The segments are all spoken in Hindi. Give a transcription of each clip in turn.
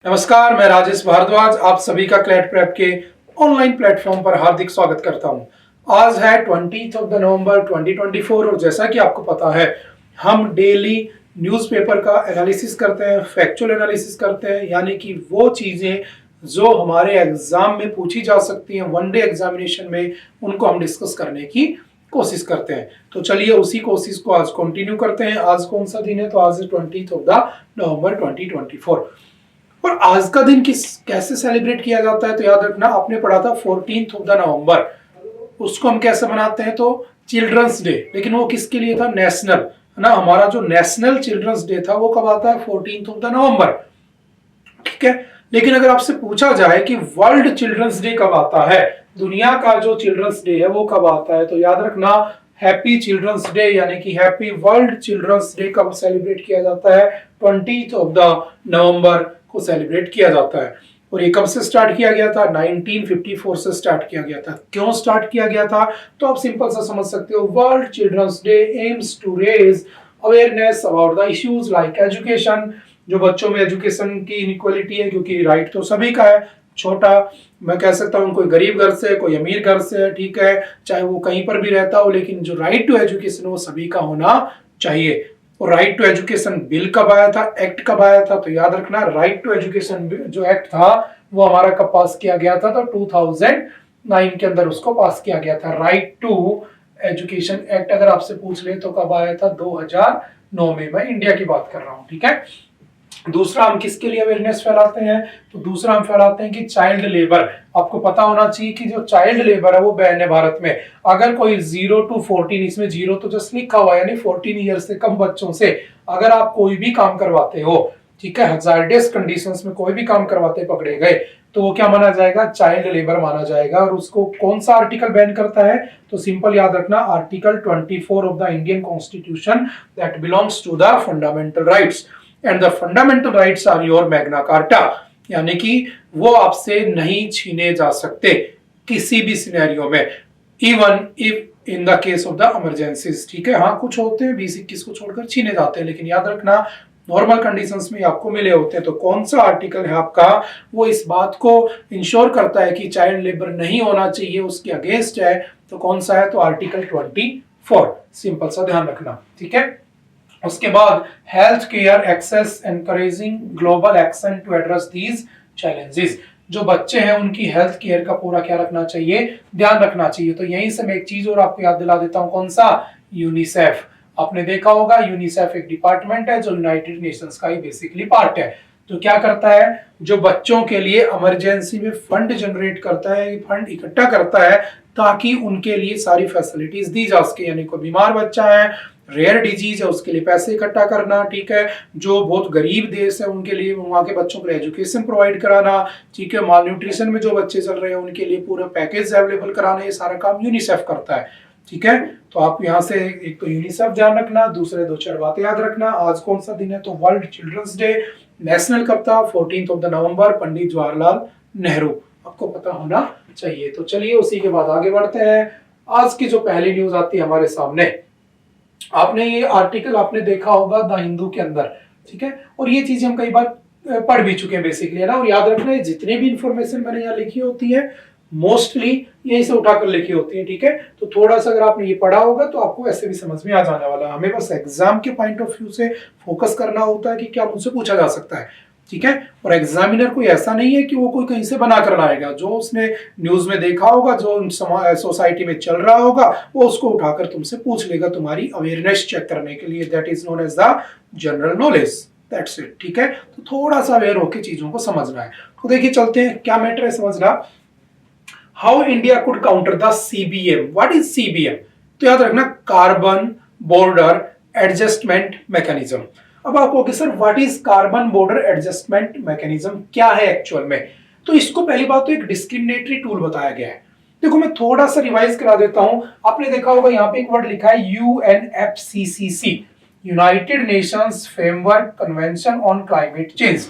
नमस्कार, मैं राजेश भारद्वाज आप सभी का क्लैट प्रेप के ऑनलाइन प्लेटफॉर्म पर हार्दिक स्वागत करता हूं। आज है 20 नवंबर 2024 और जैसा कि आपको पता है हम डेली न्यूज़पेपर का एनालिसिस करते हैं, फैक्चुअल एनालिसिस करते हैं, यानी कि वो चीज़ें जो हमारे एग्जाम में पूछी जा सकती हैं वनडे एग्जामिनेशन में, उनको हम डिस्कस करने की कोशिश करते हैं। तो चलिए उसी कोशिश को आज कंटिन्यू करते हैं। आज कौन सा दिन है? तो आज है 20 नवंबर 2024 और आज का दिन कैसे सेलिब्रेट किया जाता है? तो याद रखना, आपने पढ़ा था 14 नवंबर, उसको हम कैसे मनाते हैं? तो चिल्ड्रंस डे। लेकिन वो किसके लिए था? नेशनल, है ना। हमारा जो नेशनल चिल्ड्रंस डे था वो कब आता है? 14 नवंबर, ठीक है। लेकिन अगर आपसे पूछा जाए कि वर्ल्ड चिल्ड्रंस डे कब आता है, दुनिया का जो चिल्ड्रंस डे है वो कब आता है, तो याद रखना हैप्पी चिल्ड्रंस डे यानी कि हैप्पी वर्ल्ड चिल्ड्रंस डे कब सेलिब्रेट किया जाता है? 20 नवंबर को सेलिब्रेट किया जाता है। और ये कब से स्टार्ट किया गया था? 1954 से स्टार्ट किया गया था। क्यों स्टार्ट किया गया था? तो आप सिंपल सा समझ सकते हो। World children's day aims to raise awareness about the issues like education. जो बच्चों में एजुकेशन की इनइक्वालिटी है, क्योंकि राइट तो सभी का है, छोटा मैं कह सकता हूँ कोई गरीब घर से कोई अमीर घर से, ठीक है, चाहे वो कहीं पर भी रहता हो, लेकिन जो राइट टू एजुकेशन वो सभी का होना चाहिए। और राइट टू एजुकेशन बिल कब आया था, एक्ट कब आया था? तो याद रखना राइट टू एजुकेशन जो एक्ट था वो हमारा कब पास किया गया था? तो 2009 के अंदर उसको पास किया गया था। राइट टू एजुकेशन एक्ट अगर आपसे पूछ ले तो कब आया था? 2009 में। मैं इंडिया की बात कर रहा हूँ, ठीक है। दूसरा हम किसके लिए अवेयरनेस फैलाते हैं? तो दूसरा हम फैलाते हैं कि चाइल्ड लेबर। आपको पता होना चाहिए कि जो चाइल्ड लेबर है वो बैन है भारत में। अगर कोई 0 to 14, इसमें 0 तो जस्ट लिखा हुआ है, यानी 14 ईयर से कम बच्चों से अगर आप कोई भी काम करवाते हो, ठीक है, हजार्डियस कंडीशंस में कोई भी काम करवाते पकड़े गए तो वो क्या माना जाएगा? चाइल्ड लेबर माना जाएगा। और उसको कौन सा आर्टिकल बैन करता है? तो सिंपल याद रखना article 24 of the Indian constitution that belongs to the fundamental rights and the fundamental rights are your Magna Carta, यानी कि वो आपसे नहीं छीने जा सकते किसी भी सिनेरियो में, even if in the case of the emergencies, ठीक है। हाँ, कुछ होते हैं 20-21 को छोड़कर छीने जाते हैं, लेकिन याद रखना नॉर्मल कंडीशंस में आपको मिले होते हैं। तो कौन सा आर्टिकल है आपका? वो इस बात को इंश्योर करता है कि चाइल्ड लेबर नहीं होना चाहिए, उसके अगेंस्ट है। तो कौन सा है? तो आर्टिकल 24। सिंपल सा ध्यान रखना, ठीक है। उसके बाद health care access encouraging global action to address these challenges. जो बच्चे हैं उनकी हेल्थ केयर का पूरा क्या रखना चाहिए? ध्यान रखना चाहिए। तो यहीं से मैं एक चीज और आपको याद दिला देता हूं, कौन सा? यूनिसेफ। आपने देखा होगा यूनिसेफ एक डिपार्टमेंट है जो यूनाइटेड नेशंस का ही बेसिकली पार्ट है। तो क्या करता है? जो बच्चों के लिए इमरजेंसी में फंड जनरेट करता है, फंड इकट्ठा करता है ताकि उनके लिए सारी फैसिलिटीज दी जा सके। यानी कोई बीमार बच्चा है, रेयर डिजीज है, उसके लिए पैसे इकट्ठा करना, ठीक है। जो बहुत गरीब देश है उनके लिए, वहाँ के बच्चों के लिए एजुकेशन प्रोवाइड कराना, ठीक है। माल न्यूट्रिशन में जो बच्चे चल रहे हैं उनके लिए पूरा पैकेज अवेलेबल कराना, ये सारा काम यूनिसेफ करता है, ठीक है। तो आप यहाँ से एक तो यूनिसेफ ध्यान रखना, दूसरे 2-4 बातें याद रखना। आज कौन सा दिन है? तो वर्ल्ड चिल्ड्रंस डे। नेशनल कब था? 14 नवंबर, पंडित जवाहरलाल नेहरू। आपको पता होना चाहिए। तो चलिए उसी के बाद आगे बढ़ते हैं। आज की जो पहली न्यूज आती है हमारे सामने, आपने ये आर्टिकल आपने देखा होगा द हिंदू के अंदर, ठीक है। और ये चीजें हम कई बार पढ़ भी चुके हैं बेसिकली, है ना। और याद रखना जितने भी इंफॉर्मेशन मैंने यहाँ लिखी होती है मोस्टली यहीं से उठाकर लिखी होती है, ठीक है। तो थोड़ा सा अगर आपने ये पढ़ा होगा तो आपको ऐसे भी समझ में आ जाने वाला है। हमें बस एग्जाम के पॉइंट ऑफ व्यू से फोकस करना होता है कि क्या मुझसे पूछा जा सकता है, ठीक है। और एग्जामिनर कोई ऐसा नहीं है कि वो कोई कहीं से बना कर लाएगा। जो उसने न्यूज में देखा होगा, जो सोसाइटी में चल रहा होगा, वो उसको उठाकर तुमसे पूछ लेगा तुम्हारी अवेयरनेस चेक करने के लिए। That is known as the general knowledge, that's it, ठीक है। तो थोड़ा सा अवेयर होकर चीजों को समझना है। तो देखिए चलते हैं, क्या मैटर है समझना। How India could counter the CBM. What is CBM? तो याद रखना कार्बन बॉर्डर एडजस्टमेंट मैकेनिज्म। अब आप कहोगे sir what is carbon border adjustment mechanism, क्या है एक्चुअल में? तो इसको पहली बात तो एक डिस्क्रिमिनेटरी टूल बताया गया है। देखो मैं थोड़ा सा रिवाइज करा देता हूं। आपने देखा होगा यहाँ पे एक वर्ड लिखा है UNFCCC, United Nations framework convention on climate change.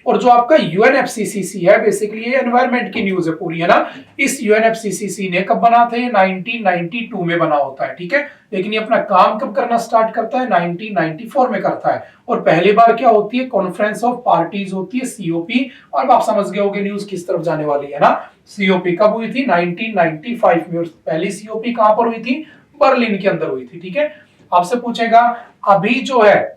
और जो आपका यूएनएफसीसीसी है, बेसिकली ये एनवायरनमेंट की न्यूज है पूरी, है ना। इस यूएनएफसीसीसी ने कब बना था? 1992 में बना होता है, ठीक है। लेकिन ये अपना काम कब करना स्टार्ट करता है? 1994 में करता है। और पहली बार क्या होती है? कॉन्फ्रेंस ऑफ पार्टीज होती है, सीओपी। और आप समझ गए होंगे न्यूज किस तरफ जाने वाली है ना। सीओपी कब हुई थी? 1995 में। और पहली सीओपी कहां पर हुई थी? बर्लिन के अंदर हुई थी, ठीक है। आपसे पूछेगा अभी जो है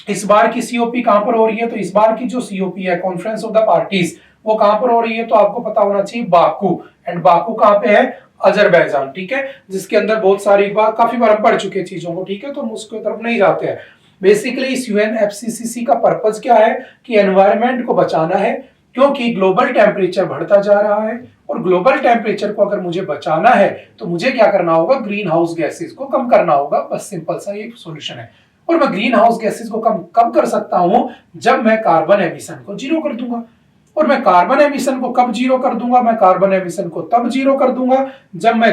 इस बार की सीओपी कहां पर हो रही है? तो इस बार की जो सीओपी है, कॉन्फ्रेंस ऑफ द पार्टीज, वो कहां पर हो रही है? तो आपको पता होना चाहिए, बाकू। एंड बाकू कहां पे है? अजरबैजान, ठीक है। जिसके अंदर बहुत सारी बार काफी बार हम पढ़ चुके हैं चीजों को, ठीक है, तो हम उसके तरफ नहीं जाते हैं। बेसिकली इस यूएनएफसीसीसी का पर्पज क्या है? कि एनवायरनमेंट को बचाना है, क्योंकि ग्लोबल टेम्परेचर बढ़ता जा रहा है। और ग्लोबल टेम्परेचर को अगर मुझे बचाना है तो मुझे क्या करना होगा? ग्रीन हाउस गैसेस को कम करना होगा। बस सिंपल सा ये सॉल्यूशन है। और मैं ग्रीन हाउस गैसेस को कम कब कर सकता हूं? जब मैं कार्बन एमिशन को जीरो कर दूंगा। और मैं कार्बन एमिशन को कब जीरो कर दूंगा? मैं कार्बन एमिशन को तब जीरो कर दूंगा जब मैं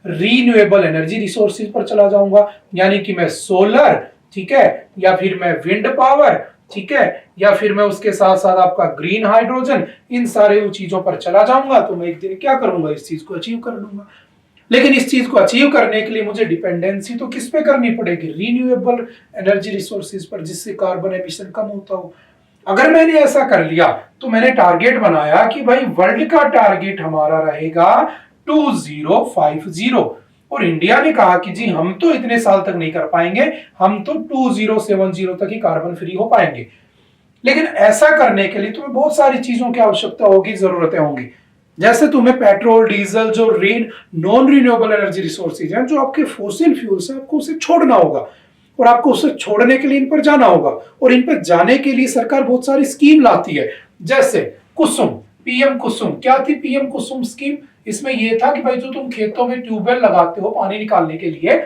रीन्यूएबल एनर्जी रिसोर्सेज पर चला जाऊंगा, यानी कि मैं सोलर, ठीक है, या फिर मैं विंड पावर, ठीक है, या फिर मैं उसके साथ साथ आपका ग्रीन हाइड्रोजन, इन सारे चीजों पर चला जाऊंगा। तो मैं एक दिन क्या करूंगा? इस चीज को अचीव कर लूंगा। लेकिन इस चीज को अचीव करने के लिए मुझे डिपेंडेंसी तो किस पे करनी पड़ेगी? रीन्यूएबल एनर्जी रिसोर्सेज पर, जिससे कार्बन एमिशन कम होता हो। अगर मैंने ऐसा कर लिया तो मैंने टारगेट बनाया कि भाई वर्ल्ड का टारगेट हमारा रहेगा 2050। और इंडिया ने कहा कि जी हम तो इतने साल तक नहीं कर पाएंगे, हम तो 2070 तक ही कार्बन फ्री हो पाएंगे। लेकिन ऐसा करने के लिए तुम्हें बहुत सारी चीजों की आवश्यकता होगी, जरूरतें होंगी। जैसे तुम्हें पेट्रोल, डीजल, जो नॉन रिन्यूएबल एनर्जी रिसोर्सेज हैं, जो आपके फोसिल फ्यूल्स हैं, आपको उसे छोड़ना होगा। और आपको उसे छोड़ने के लिए इन पर जाना होगा। और इन पर जाने के लिए सरकार बहुत सारी स्कीम लाती है, जैसे कुसुम, पीएम कुसुम। क्या थी पीएम कुसुम स्कीम? इसमें यह था कि भाई जो तुम खेतों में ट्यूबवेल लगाते हो पानी निकालने के लिए,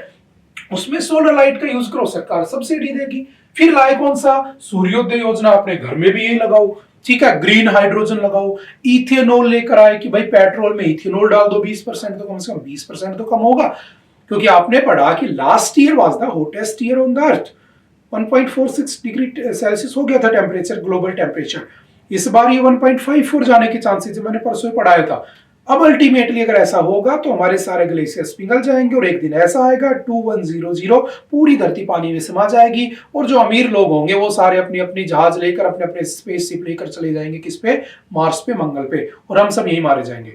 उसमें सोलर लाइट का यूज करो, सरकार सब्सिडी देगी। फिर लाए कौन सा? सूर्योदय योजना। अपने घर में भी यही लगाओ, ठीक है। ग्रीन हाइड्रोजन लगाओ। इथेनॉल लेकर आए कि भाई पेट्रोल में इथेनॉल डाल दो 20%, तो कम से कम 20% तो कम होगा। क्योंकि आपने पढ़ा कि last year was the hottest year on the earth, 1.46 degree Celsius हो गया था टेम्परेचर, ग्लोबल टेम्परेचर। इस बार ये 1.54 जाने के चांसेस है, मैंने परसों पढ़ाया था। अब अल्टीमेटली अगर ऐसा होगा तो हमारे सारे ग्लेशियर्स पिघल जाएंगे और एक दिन ऐसा आएगा 2100 पूरी धरती पानी में समा जाएगी। और जो अमीर लोग होंगे वो सारे अपनी अपनी जहाज लेकर, अपने अपने स्पेसशिप लेकर चले जाएंगे किस पे? मार्स पे, मंगल पे। और हम सब यही मारे जाएंगे।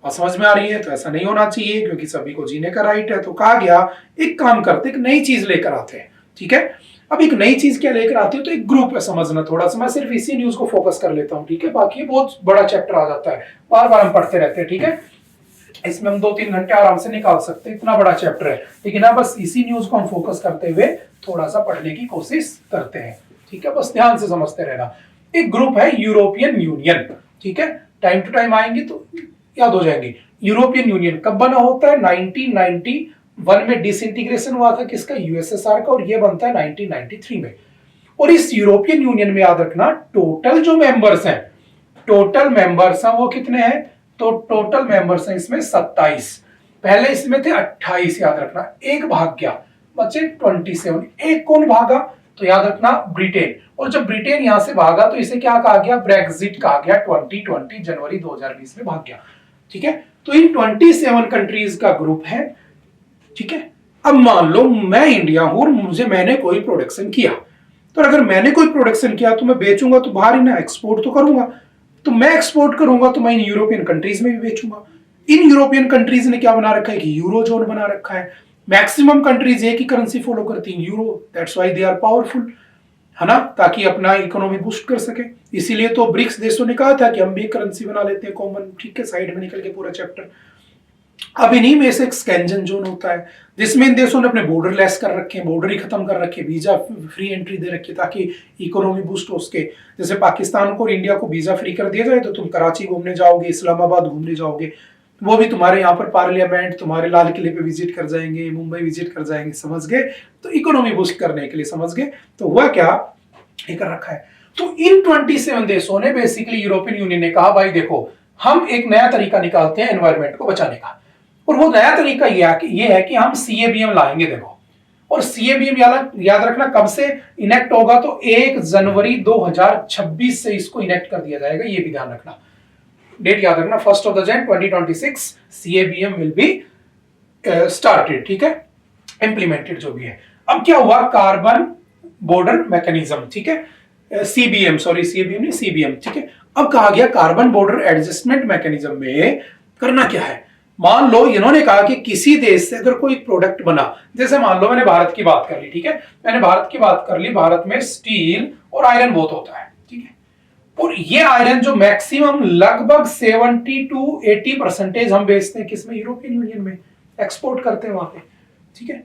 और समझ में आ रही है? तो ऐसा नहीं होना चाहिए, क्योंकि सभी को जीने का राइट है। तो कहा गया एक काम करते, एक नई चीज लेकर आते हैं, ठीक है। अब एक नई चीज क्या लेकर आती है? तो एक ग्रुप है, समझना थोड़ा सा। मैं सिर्फ इसी न्यूज को फोकस कर लेता हूं, ठीक है। बाकी बहुत बड़ा चैप्टर आ जाता है, बार बार हम पढ़ते रहते हैं, ठीक है। इसमें हम 2-3 घंटे आराम से निकाल सकते हैं, इतना बड़ा चैप्टर है। लेकिन अब बस इसी न्यूज को हम फोकस करते हुए थोड़ा सा पढ़ने की कोशिश करते हैं, ठीक है। बस ध्यान से समझते रहना। एक ग्रुप है यूरोपियन यूनियन, ठीक है। टाइम टू टाइम आएंगे तो याद हो जाएंगे। यूरोपियन यूनियन कब बना होता है? 1991 में डिसइंटीग्रेशन हुआ था किसका? यूएसएसआर का। और ये बनता है 1993 में। और इस यूरोपियन यूनियन में याद रखना, टोटल जो मेंबर्स हैं, टोटल मेंबर्स हैं वो कितने हैं? तो टोटल मेंबर्स हैं इसमें 27। पहले इसमें थे 28, याद रखना। एक भाग गया, बचे 27। एक कौन भागा? तो याद रखना ब्रिटेन। और जब ब्रिटेन यहां से भागा तो इसे क्या कहा गया? ब्रेक्जिट कहा गया। 2020 जनवरी 2020 में भाग गया, ठीक है। तो इन 27 कंट्रीज का ग्रुप है, ठीक है। अब मान लो मैं इंडिया हूं और मैंने कोई प्रोडक्शन किया, तो अगर मैंने कोई प्रोडक्शन किया तो मैं बेचूंगा तो बाहर ही ना, एक्सपोर्ट तो करूंगा। तो मैं एक्सपोर्ट करूंगा तो मैं इन यूरोपियन कंट्रीज में भी बेचूंगा। इन यूरोपियन कंट्रीज ने क्या बना रखा है कि यूरो जोन बना रखा है। मैक्सिमम कंट्रीज एक ही करेंसी फॉलो करती हैं, euro. That's why they are powerful, है ना, ताकि अपना इकोनॉमी बूस्ट कर सके। इसीलिए तो ब्रिक्स देशों ने कहा था कि हम भी करेंसी बना लेते हैं कॉमन, ठीक है। साइड में निकल के पूरा चैप्टर। अब इन्हीं में से एक स्कैंजन जोन होता है, जिसमें इन देशों ने अपने बॉर्डर लेस कर रखे हैं, बॉर्डर ही खत्म कर रखे, वीजा फ्री एंट्री दे रखी है ताकि इकोनॉमी बूस्ट हो उसके। जैसे पाकिस्तान को और इंडिया को वीजा फ्री कर दिया जाए तो तुम कराची घूमने जाओगे, इस्लामाबाद घूमने जाओगे, वो भी तुम्हारे यहाँ पर पार्लियामेंट, तुम्हारे लाल किले पे विजिट कर जाएंगे, मुंबई विजिट कर जाएंगे, समझ गए। तो इकोनॉमी बूस्ट करने के लिए, समझ गए। तो हुआ क्या, ये कर रखा है। तो इन 27 देशों ने बेसिकली, यूरोपियन यूनियन ने कहा भाई देखो हम एक नया तरीका निकालते हैं एनवायरमेंट को बचाने का। और वो नया तरीका ये है कि हम सीएबीएम लाएंगे, देखो। और सीएबीएम याद रखना कब से इनेक्ट होगा, तो 1 जनवरी 2026 से इसको इनेक्ट कर दिया जाएगा, ये भी ध्यान रखना, डेट याद रखना, 1 Jan 2026 सीएबीएम विल बी स्टार्टेड, ठीक है, इंप्लीमेंटेड जो भी है। अब क्या हुआ, कार्बन बॉर्डर मैकेनिज्म, ठीक है, सीबीएम, सॉरी सीबीएम नहीं सीबीएम, ठीक है। अब कहा गया कार्बन बॉर्डर एडजस्टमेंट मैकेनिज्म में करना क्या है। मान लो इन्होंने कहा कि किसी देश से अगर कोई प्रोडक्ट बना, जैसे मान लो मैंने भारत की बात कर ली, ठीक है, मैंने भारत की बात कर ली, भारत में स्टील और आयरन बहुत होता है, ठीक है, और ये आयरन जो मैक्सिमम लगभग 70 to 80% हम बेचते हैं किसमें, यूरोपियन यूनियन में एक्सपोर्ट करते हैं वहां पे, ठीक है।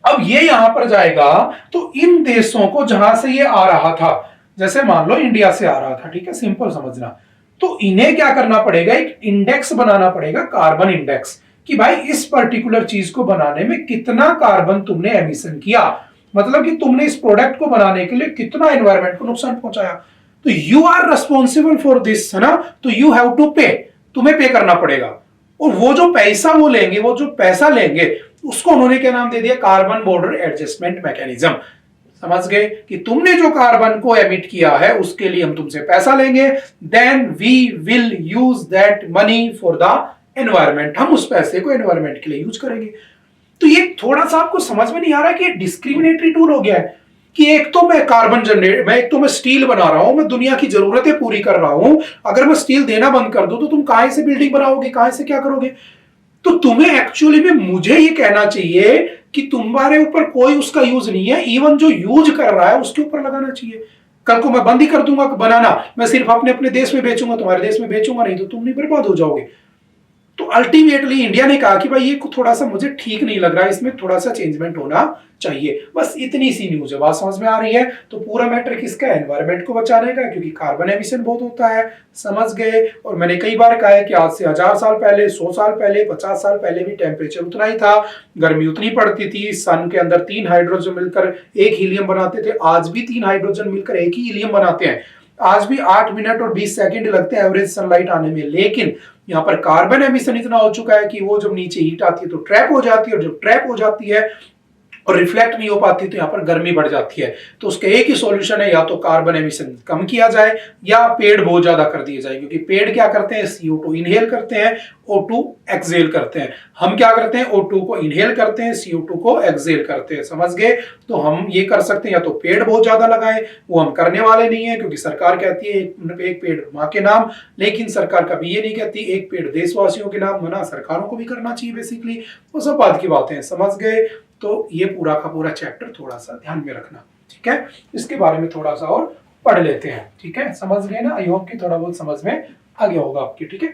अब ये यहां पर जाएगा तो इन देशों को जहां से ये आ रहा था, जैसे मान लो इंडिया से आ रहा था, ठीक है, सिंपल समझना, तो इन्हें क्या करना पड़ेगा, एक इंडेक्स बनाना पड़ेगा, कार्बन इंडेक्स, कि भाई इस पर्टिकुलर चीज को बनाने में कितना कार्बन तुमने एमिशन किया, मतलब कि तुमने इस प्रोडक्ट को बनाने के लिए कितना एनवायरमेंट को नुकसान पहुंचाया, तो you are responsible for this, है ना, तो यू हैव टू पे, तुम्हें पे करना पड़ेगा। और वो जो पैसा वो लेंगे, वो जो पैसा लेंगे उसको उन्होंने क्या नाम दे दिया, कार्बन बॉर्डर एडजस्टमेंट मैकेनिज्म। समझ गए कि तुमने जो कार्बन को एमिट किया है उसके लिए हम तुमसे पैसा लेंगे, then we will use that money for the environment, हम उस पैसे को एनवायरमेंट के लिए यूज करेंगे। तो ये थोड़ा सा आपको समझ में नहीं आ रहा कि डिस्क्रिमिनेटरी टूल हो गया है, कि एक तो मैं कार्बन जनरेट, मैं एक तो मैं स्टील बना रहा हूं, मैं दुनिया की जरूरतें पूरी कर रहा हूं, अगर मैं स्टील देना बंद कर दूं तो तुम कहां से बिल्डिंग बनाओगे, कहां से क्या करोगे। तो तुम्हें एक्चुअली में मुझे ये कहना चाहिए कि तुम्हारे ऊपर कोई उसका यूज नहीं है, इवन जो यूज कर रहा है उसके ऊपर लगाना चाहिए। कल को मैं बंद ही कर दूंगा बनाना, मैं सिर्फ अपने अपने देश में बेचूंगा, तुम्हारे देश में बेचूंगा नहीं, तो तुम नहीं बर्बाद हो जाओगे। तो अल्टीमेटली इंडिया ने कहा कि भाई ये थोड़ा सा मुझे ठीक नहीं लग रहा है, इसमें थोड़ा सा चेंजमेंट होना चाहिए। बस इतनी सी न्यूज है, बात समझ में आ रही है। तो पूरा मैटर किसका है, एनवायरमेंट को बचाने का, क्योंकि कार्बन एमिशन बहुत होता है, समझ गए। और मैंने कई बार कहा है कि आज से 1000 साल पहले, 100 साल पहले, 50 साल पहले भी टेम्परेचर उतना ही था, गर्मी उतनी पड़ती थी, सन के अंदर 3 हाइड्रोजन मिलकर एक हीलियम बनाते थे, आज भी 3 हाइड्रोजन मिलकर एक ही हीलियम बनाते हैं, आज भी 8 मिनट और 20 सेकंड लगते हैं एवरेज सनलाइट आने में। लेकिन यहाँ पर कार्बन एमिशन इतना हो चुका है कि वो जब नीचे हीट आती है तो ट्रैप हो जाती है, और जब ट्रैप हो जाती है और रिफ्लेक्ट नहीं हो पाती तो यहाँ पर गर्मी बढ़ जाती है। तो उसका एक ही सॉल्यूशन है, या तो कार्बन एमिशन कम किया जाए या पेड़ बहुत ज्यादा कर दिए जाए, क्योंकि पेड़ क्या करते हैं, CO2 इनहेल करते हैं, O2 एक्सेल करते हैं। हम क्या करते हैं, O2 को इनहेल करते हैं, CO2 को एक्सेल करते हैं, समझ गए। तो हम ये कर सकते हैं, या तो पेड़ बहुत ज्यादा लगाए, वो हम करने वाले नहीं है, क्योंकि सरकार कहती है एक पेड़ माँ के नाम, लेकिन सरकार कभी ये नहीं कहती एक पेड़ देशवासियों के नाम, मना सरकारों को भी करना चाहिए बेसिकली। वो सब बात की बातें हैं, समझ गए। तो ये पूरा का पूरा चैप्टर थोड़ा सा ध्यान में रखना, ठीक है। इसके बारे में थोड़ा सा और पढ़ लेते हैं, ठीक है, समझ गए ना। आई होप कि थोड़ा बहुत समझ में आ गया होगा आपकी, ठीक है।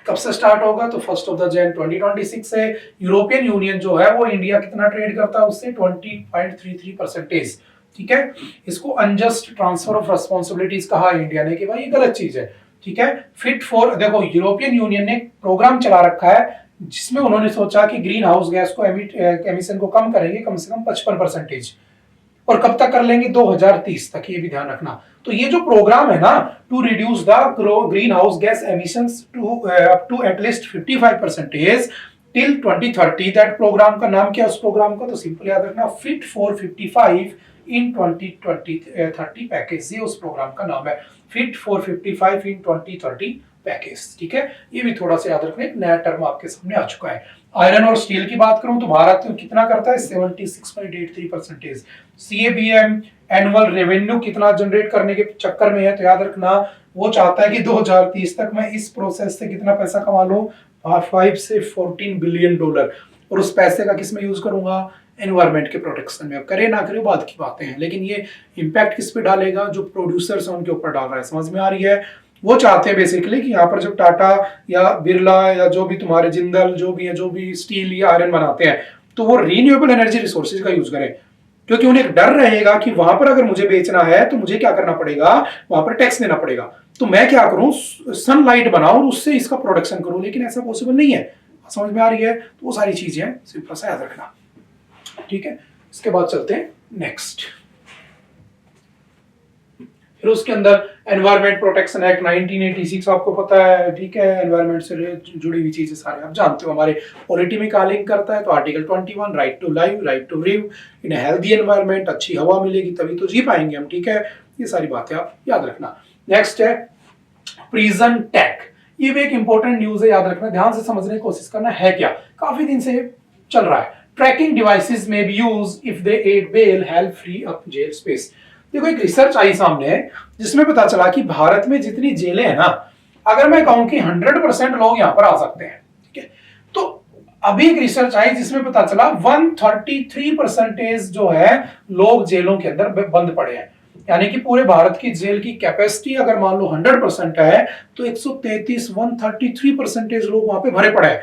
कब से स्टार्ट होगा, तो 1 Jan 2026 से। यूरोपियन यूनियन जो है वो इंडिया कितना ट्रेड करता है उससे, 20.33%, ठीक है। इसको अनजस्ट ट्रांसफर ऑफ रिस्पांसिबिलिटीज कहा है इंडिया ने कि भाई ये गलत चीज है, ठीक है। फिट फॉर, देखो यूरोपियन यूनियन ने प्रोग्राम चला रखा है जिसमें उन्होंने सोचा कि ग्रीन हाउस गैस को एमिशन को कम करेंगे कम से कम 55%, और कब तक कर लेंगे, 2030 तक, ये भी ध्यान रखना। तो ये जो प्रोग्राम है ना, to reduce the greenhouse gas emissions to up to at least 55% till 2030, that programme का नाम क्या है उस प्रोग्राम का, तो सिंपल याद रखना, फिट फॉर 55 इन 2030 पैकेज, ये उस प्रोग्राम का नाम है, फिट फॉर 55 इन 2030 पैकेज, ठीक है। ये भी थोड़ा सा याद रखना, एक नया टर्म आपके सामने आ चुका है। आयरन और स्टील की बात करूं तो भारत कितना करता है, 76.83%। सीएबीएम एनुअल रेवेन्यू कितना जनरेट करने के चक्कर में है, तो याद रखना वो चाहता है कि 2030 तक मैं इस प्रोसेस से कितना पैसा कमा लूं, 5 से 14 बिलियन डॉलर, और उस पैसे का किस में यूज करूंगा, एनवायरमेंट के प्रोटेक्शन में। अब करे ना करे बात की बातें हैं, लेकिन ये इंपैक्ट किस पे डालेगा, जो प्रोड्यूसर्स हैं उनके ऊपर डाल रहा है, समझ में आ रही है। वो चाहते हैं बेसिकली कि यहाँ पर जब टाटा या बिरला या जो भी तुम्हारे जिंदल जो भी है, जो भी स्टील या आयरन बनाते हैं, तो वो रीन्यूएबल एनर्जी रिसोर्सेज का यूज करें, क्योंकि उन्हें एक डर रहेगा कि वहां पर अगर मुझे बेचना है तो मुझे क्या करना पड़ेगा, वहां पर टैक्स देना पड़ेगा। तो मैं क्या करूं, सनलाइट बनाऊं और उससे इसका प्रोडक्शन करूं, लेकिन ऐसा पॉसिबल नहीं है, समझ में आ रही है। तो वो सारी चीजें सिंपल सा याद रखना, ठीक है। इसके बाद चलते हैं नेक्स्ट। फिर उसके अंदर एनवायरमेंट प्रोटेक्शन एक्ट 1986 आपको पता है, ठीक है, एनवायरमेंट से जुड़ी हुई चीजें सारे आप जानते हो। हमारे पॉलिटी में क्या लिंक करता है, तो article 21 right to life, right to live in healthy environment, अच्छी हवा मिलेगी तभी तो जी पाएंगे हम, ठीक है। ये सारी बातें आप याद रखना। नेक्स्ट है प्रिजन टैग। ये भी एक इंपॉर्टेंट न्यूज है, याद रखना, ध्यान से समझने की कोशिश करना है क्या, काफी दिन से चल रहा है। ट्रैकिंग डिवाइसेस में be use if they aid bail help free up jail space. देखो एक रिसर्च आई सामने जिसमें पता चला कि भारत में जितनी जेलें हैं ना, अगर मैं कहूं कि 100% लोग यहां पर आ सकते हैं, ठीक है, तो अभी एक रिसर्च आई जिसमें पता चला 133% जो है लोग जेलों के अंदर बंद पड़े हैं। यानी कि पूरे भारत की जेल की कैपेसिटी अगर मान लो 100% है तो 133% लोग वहां पे भरे पड़े हैं,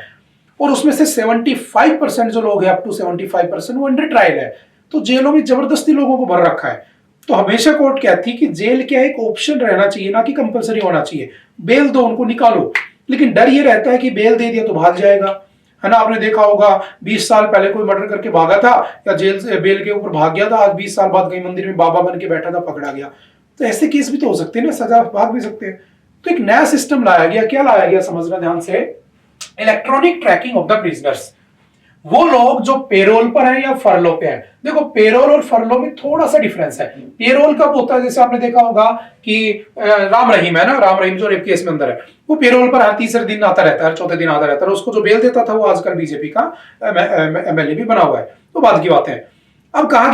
और उसमें से 75% जो लोग हैं, अप टू 75% वो अंडर ट्रायल है। तो जेलों में जबरदस्ती लोगों को भर रखा है। तो हमेशा कोर्ट कहती है कि जेल क्या एक ऑप्शन रहना चाहिए, ना कि कंपलसरी होना चाहिए। बेल दो, उनको निकालो, लेकिन डर ये रहता है कि बेल दे दिया तो भाग जाएगा, है ना। आपने देखा होगा 20 साल पहले कोई मर्डर करके भागा था या जेल से बेल के ऊपर भाग गया था, आज 20 साल बाद कहीं मंदिर में बाबा बन के बैठा था, पकड़ा गया। तो ऐसे केस भी तो हो सकते हैं ना, सजा भाग भी सकते हैं। तो एक नया सिस्टम लाया गया, क्या लाया गया समझना ध्यान से, electronic tracking of the prisoners. वो लोग जो पेरोल पर हैं या फरलो पे हैं, देखो पेरोल और फरलो में थोड़ा सा डिफरेंस है। पेरोल कब होता है, जैसे आपने देखा होगा कि राम रहीम है ना, राम रहीम जो रेप केस में अंदर है, वो पेरोल पर हर तीसरे दिन आता रहता है, हर चौथे दिन आता रहता है। उसको जो बेल देता था वो आजकल बीजेपी का एमएलए भी बना हुआ है, तो बाद की बात है। अब कहा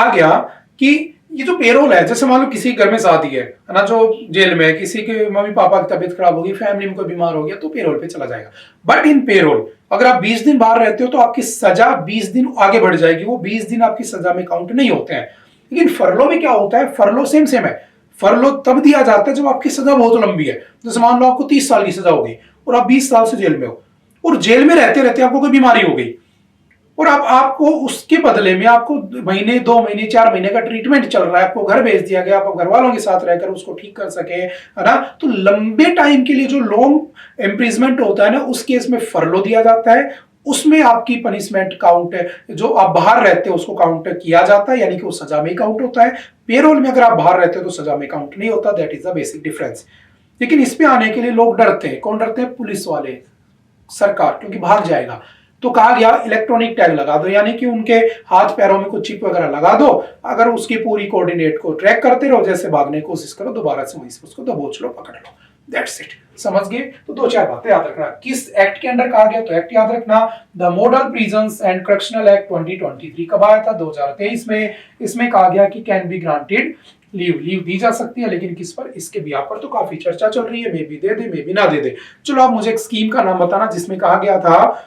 गया कि ये जो पेरोल है, जैसे मान लो किसी घर में शादी है ना, जो जेल में है, किसी के मम्मी पापा की तबीयत खराब होगी, फैमिली में कोई बीमार हो गया, तो पेरोल पे चला जाएगा। बट इन पेरोल अगर आप 20 दिन बाहर रहते हो तो आपकी सजा 20 दिन आगे बढ़ जाएगी, वो 20 दिन आपकी सजा में काउंट नहीं होते हैं। लेकिन फरलो में क्या होता है, फरलो सेम है। फरलो तब दिया जाता है जब आपकी सजा बहुत लंबी है। जैसे मान लो आपको 30 साल की सजा होगी और आप 20 साल से जेल में हो, और जेल में रहते रहते आपको कोई बीमारी हो गई, और अब आपको उसके बदले में आपको महीने 2 महीने 4 महीने का ट्रीटमेंट चल रहा है, आपको घर भेज दिया गया, आप घर वालों के साथ रहकर उसको ठीक कर सके, है ना। तो लंबे टाइम के लिए जो लॉन्ग इम्प्रिजमेंट होता है ना, उस केस में फरलो दिया जाता है। उसमें आपकी पनिशमेंट काउंट है, जो आप बाहर रहते हो उसको काउंट किया जाता है, यानी कि वो सजा में काउंट होता है। पेरोल में अगर आप बाहर रहते हो तो सजा में काउंट नहीं होता। That is the basic difference. लेकिन इस पे आने के लिए लोग डरते हैं। कौन डरते हैं? पुलिस वाले, सरकार, क्योंकि भाग जाएगा। तो कहा गया इलेक्ट्रॉनिक टैग लगा दो, यानी कि उनके हाथ पैरों में कुछ चिप वगैरह लगा दो। अगर उसकी पूरी कोऑर्डिनेट को ट्रैक करते रहो, जैसे भागने की कोशिश करो, दोबारा से वहीं से उसको दबोच लो, पकड़ लो। That's it. समझ गए? तो 2-4 बातें याद रखना। किस एक्ट के अंडर कहा गया, तो एक्ट याद रखना, the model prisons and correctional act 2023 कब आया था? 2023 में। इसमें कहा गया कि कैन बी ग्रांटेड लीव दी जा सकती है, लेकिन किस पर? इसके बिहार पर तो काफी चर्चा चल रही है, may be they they, may be ना दे दे। चलो आप मुझे एक स्कीम का नाम बताना जिसमें कहा गया था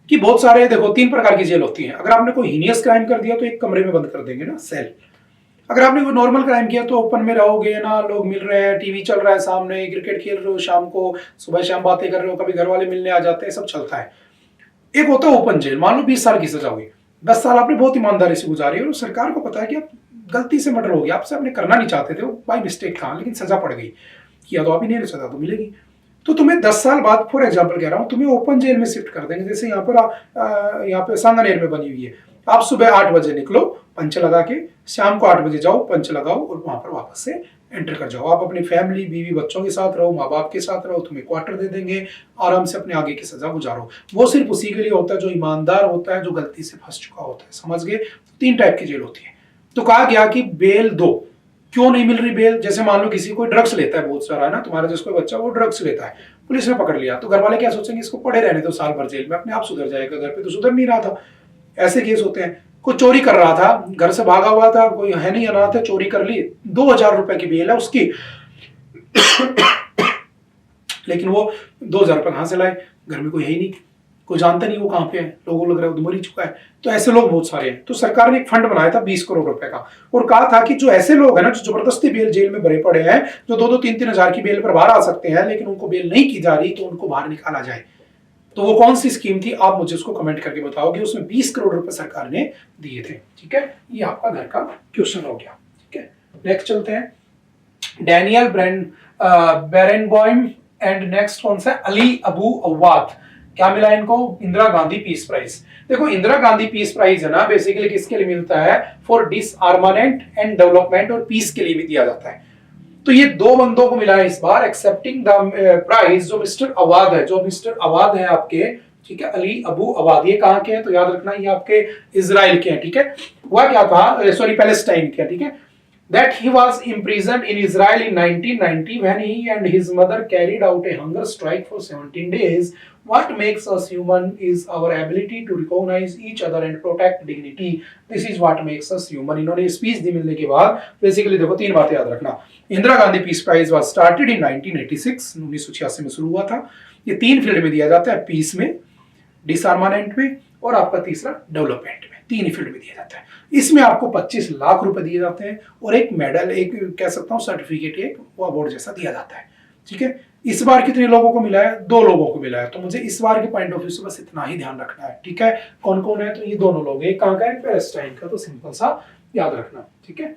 कि बहुत सारे, देखो 3 प्रकार की जेल होती है। अगर आपने कोई हीनियस क्राइम कर दिया तो एक कमरे में बंद कर देंगे ना, सेल। अगर आपने कोई नॉर्मल क्राइम किया तो ओपन में रहोगे ना, लोग मिल रहे हैं, टीवी चल रहा है सामने, क्रिकेट खेल रहे हो शाम को, सुबह शाम बातें कर रहे हो, कभी घर वाले मिलने आ जाते हैं, सब चलता है। एक होता है ओपन जेल, मान लो 20 साल की सजा हुई, 10 साल आपने बहुत ईमानदारी से गुजारी और सरकार को पता है कि आप गलती से मर्डर हो गया, आपसे आपने करना नहीं चाहते थे, वो बाई मिस्टेक था, लेकिन सजा पड़ गई, किया तो आप ही नहीं, सजा तो मिलेगी। तो तुम्हें 10 साल बाद, फॉर एग्जांपल कह रहा हूं, तुम्हें ओपन जेल में शिफ्ट कर देंगे। जैसे यहाँ पे सांगानेर में बनी हुई है। आप सुबह 8 बजे निकलो पंच लगा के, शाम को 8 बजे जाओ, पंच लगाओ और वहां पर वापस से एंटर कर जाओ। आप अपनी फैमिली, बीवी बच्चों के साथ रहो, माँ बाप के साथ रहो, तुम्हें क्वार्टर दे देंगे, आराम से अपने आगे की सजा गुजारो। वो सिर्फ उसी के लिए होता है जो ईमानदार होता है, जो गलती से फंस चुका होता है। समझ गए? 3 टाइप की जेल होती है। तो कहा गया कि बेल दो। क्यों नहीं मिल रही बेल? जैसे मान लो किसी कोई ड्रग्स लेता है बहुत सारा, है ना, तुम्हारा जिसको बच्चा वो ड्रग्स लेता है, पुलिस ने पकड़ लिया, तो घर वाले क्या सोचेंगे, इसको पड़े रहने दो साल भर जेल में, अपने आप सुधर जाएगा, घर पे तो सुधर नहीं रहा था। ऐसे केस होते हैं। कोई चोरी कर रहा था, घर से भागा हुआ था, कोई है नहीं, अनाथ है, चोरी कर ली, 2000 रुपए की बेल है उसकी। लेकिन वो 2000 रुपए कहां से लाए? घर में कोई है ही नहीं, कोई जानता नहीं वो कहां पे है, लोगों लग रहा है वो मर ही चुका है। तो ऐसे लोग बहुत सारे हैं। तो सरकार ने एक फंड बनाया था 20 करोड़ रुपए का, और कहा था कि जो ऐसे लोग हैं ना, जो जबरदस्ती बेल जेल में भरे पड़े हैं, जो 2-3 हजार की बेल पर बाहर आ सकते हैं, लेकिन उनको बेल नहीं की जा रही, तो उनको बाहर निकाला जाए। तो वो कौन सी स्कीम थी, आप मुझे उसको कमेंट करके बताओगे। उसमें 20 करोड़ रुपए सरकार ने दिए थे। ठीक है, ये आपका घर का क्वेश्चन हो गया। ठीक है, नेक्स्ट चलते हैं। डैनियल बेरेनबॉइम एंड नेक्स्ट कौन सा? अली अबू अवाद। क्या मिला इनको? Indira Gandhi peace prize. देखो इंदिरा गांधी पीस प्राइज है ना, बेसिकली किसके लिए मिलता है? फॉर डिसआर्मामेंट एंड डेवलपमेंट, और पीस के लिए भी दिया जाता है। तो ये दो बंदों को मिला है इस बार, एक्सेप्टिंग द प्राइज। जो मिस्टर अवाद है, जो मिस्टर अवाद है आपके, ठीक है, अली अबू अवाद, ये कहाँ के हैं? तो याद रखना ये आपके इजराइल के हैं, ठीक है। हुआ क्या था, सॉरी पैलेस्टाइन के, ठीक है। That he was imprisoned in Israel in 1990 when he and his mother carried out a hunger strike for 17 days. What makes us human is our ability to recognize each other and protect dignity. This is what makes us human. इन्होंने स्पीच दी मिलने के बाद बेसिकली देखो तीन बातें याद रखना। Indira Gandhi peace prize was started in 1986, 1986 में शुरू हुआ था। ये तीन फील्ड में दिया जाता है, पीस में, डिसआर्मामेंट में, और आपका तीसरा डेवलपमेंट में। तीन ही फील्ड में दिया जाता है। इसमें आपको 25 लाख रुपए दिए जाते हैं और एक मेडल, एक कह सकता हूं सर्टिफिकेट, एक अवार्ड जैसा दिया जाता है, ठीक है। इस बार कितने लोगों को मिला है? 2 लोगों को मिला है। तो मुझे इस बार के पॉइंट ऑफ व्यू से बस इतना ही ध्यान रखना है, ठीक है। कौन कौन है? तो ये दोनों लोग, एक कहां का है? पैलेस्टाइन का। तो सिंपल सा याद रखना, ठीक है।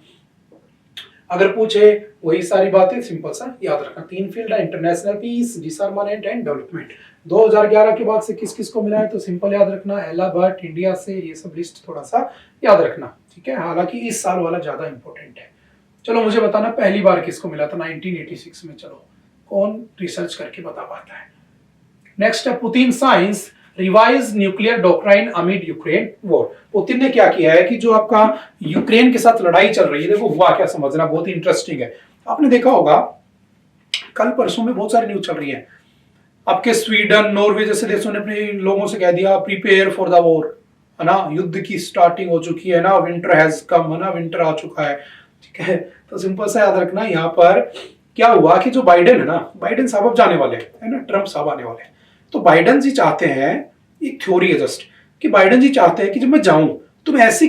अगर पूछे वही सारी बातें सिंपल सा याद रखना। तीन फील्ड है, international peace, disarmament and development. 2011 के बाद से किस किस को मिला है? तो सिंपल याद रखना, एला भट्ट इंडिया से, ये सब लिस्ट थोड़ा सा याद रखना, ठीक है। हालांकि इस साल वाला ज्यादा इंपॉर्टेंट है। चलो मुझे बताना पहली बार किसको मिला था? 1986 में। चलो कौन रिसर्च करके बता पाता है? नेक्स्ट है Putin science revise nuclear doctrine amid Ukraine war. Putin ने क्या किया है कि जो आपका यूक्रेन के साथ लड़ाई चल रही है, देखो हुआ क्या समझना, बहुत ही इंटरेस्टिंग है। आपने देखा होगा कल परसों में बहुत सारी न्यूज चल रही है, आपके स्वीडन, नॉर्वे जैसे देशों ने अपने लोगों से कह दिया प्रिपेयर फॉर द वॉर, है ना, युद्ध की स्टार्टिंग हो चुकी है ना, विंटर हैज कम, है ना, विंटर आ चुका है, ठीक है। तो सिंपल सा याद रखना, यहाँ पर क्या हुआ कि जो बाइडेन है ना, बाइडेन साहब अब जाने वाले हैं, है ना, ट्रंप साहब आने वाले हैं। तो बाइडेन जी चाहते हैं, एक थ्योरी है जस्ट, कि बाइडेन जी चाहते हैं कि जब मैं जाऊं तो मैं ऐसी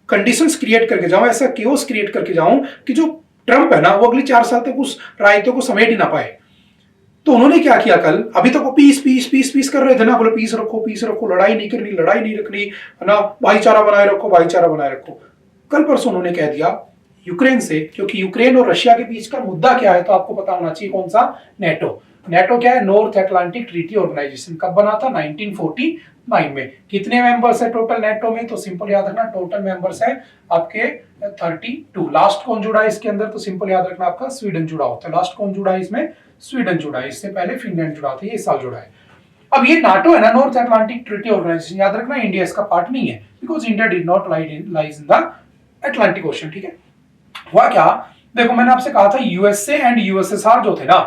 कंडीशंस क्रिएट करके जाऊं, ऐसा केओस क्रिएट करके जाऊं कि जो ट्रंप है ना वो अगले 4 साल तक उस रायतों को समेट ही ना पाए। तो उन्होंने क्या किया कल, अभी तक वो पीस पीस पीस पीस कर रहे थे ना, बोले पीस रखो, लड़ाई नहीं करनी, लड़ाई नहीं रखनी, है ना, भाईचारा बनाए रखो, भाईचारा बनाए रखो। कल परसों उन्होंने कह दिया यूक्रेन से, क्योंकि यूक्रेन और रशिया के बीच का मुद्दा क्या है तो आपको पता होना चाहिए, कौन सा? नेटो। नेटो क्या है? North Atlantic Treaty Organization. कब बना था? 1949 में। कितने मेंबर्स है टोटल नेटो में? तो सिंपल याद रखना, टोटल मेंबर्स है आपके 32। लास्ट कौन जुड़ा है इसके अंदर? तो सिंपल याद रखना, आपका स्वीडन जुड़ा होता है। लास्ट कौन जुड़ा है इसमें? स्वीडन जुड़ा है। इससे पहले फिनलैंड जुड़ा था, ये इस साल जुड़ा है। अब ये नाटो है ना, नॉर्थ अटलांटिक ट्रीटी ऑर्गेनाइजेशन, याद रखना इंडिया इसका पार्ट नहीं है, because India did not lies in the Atlantic ocean, ठीक है। हुआ क्या, देखो मैंने आपसे कहा था यूएसए एंड यूएसएसआर जो थे ना,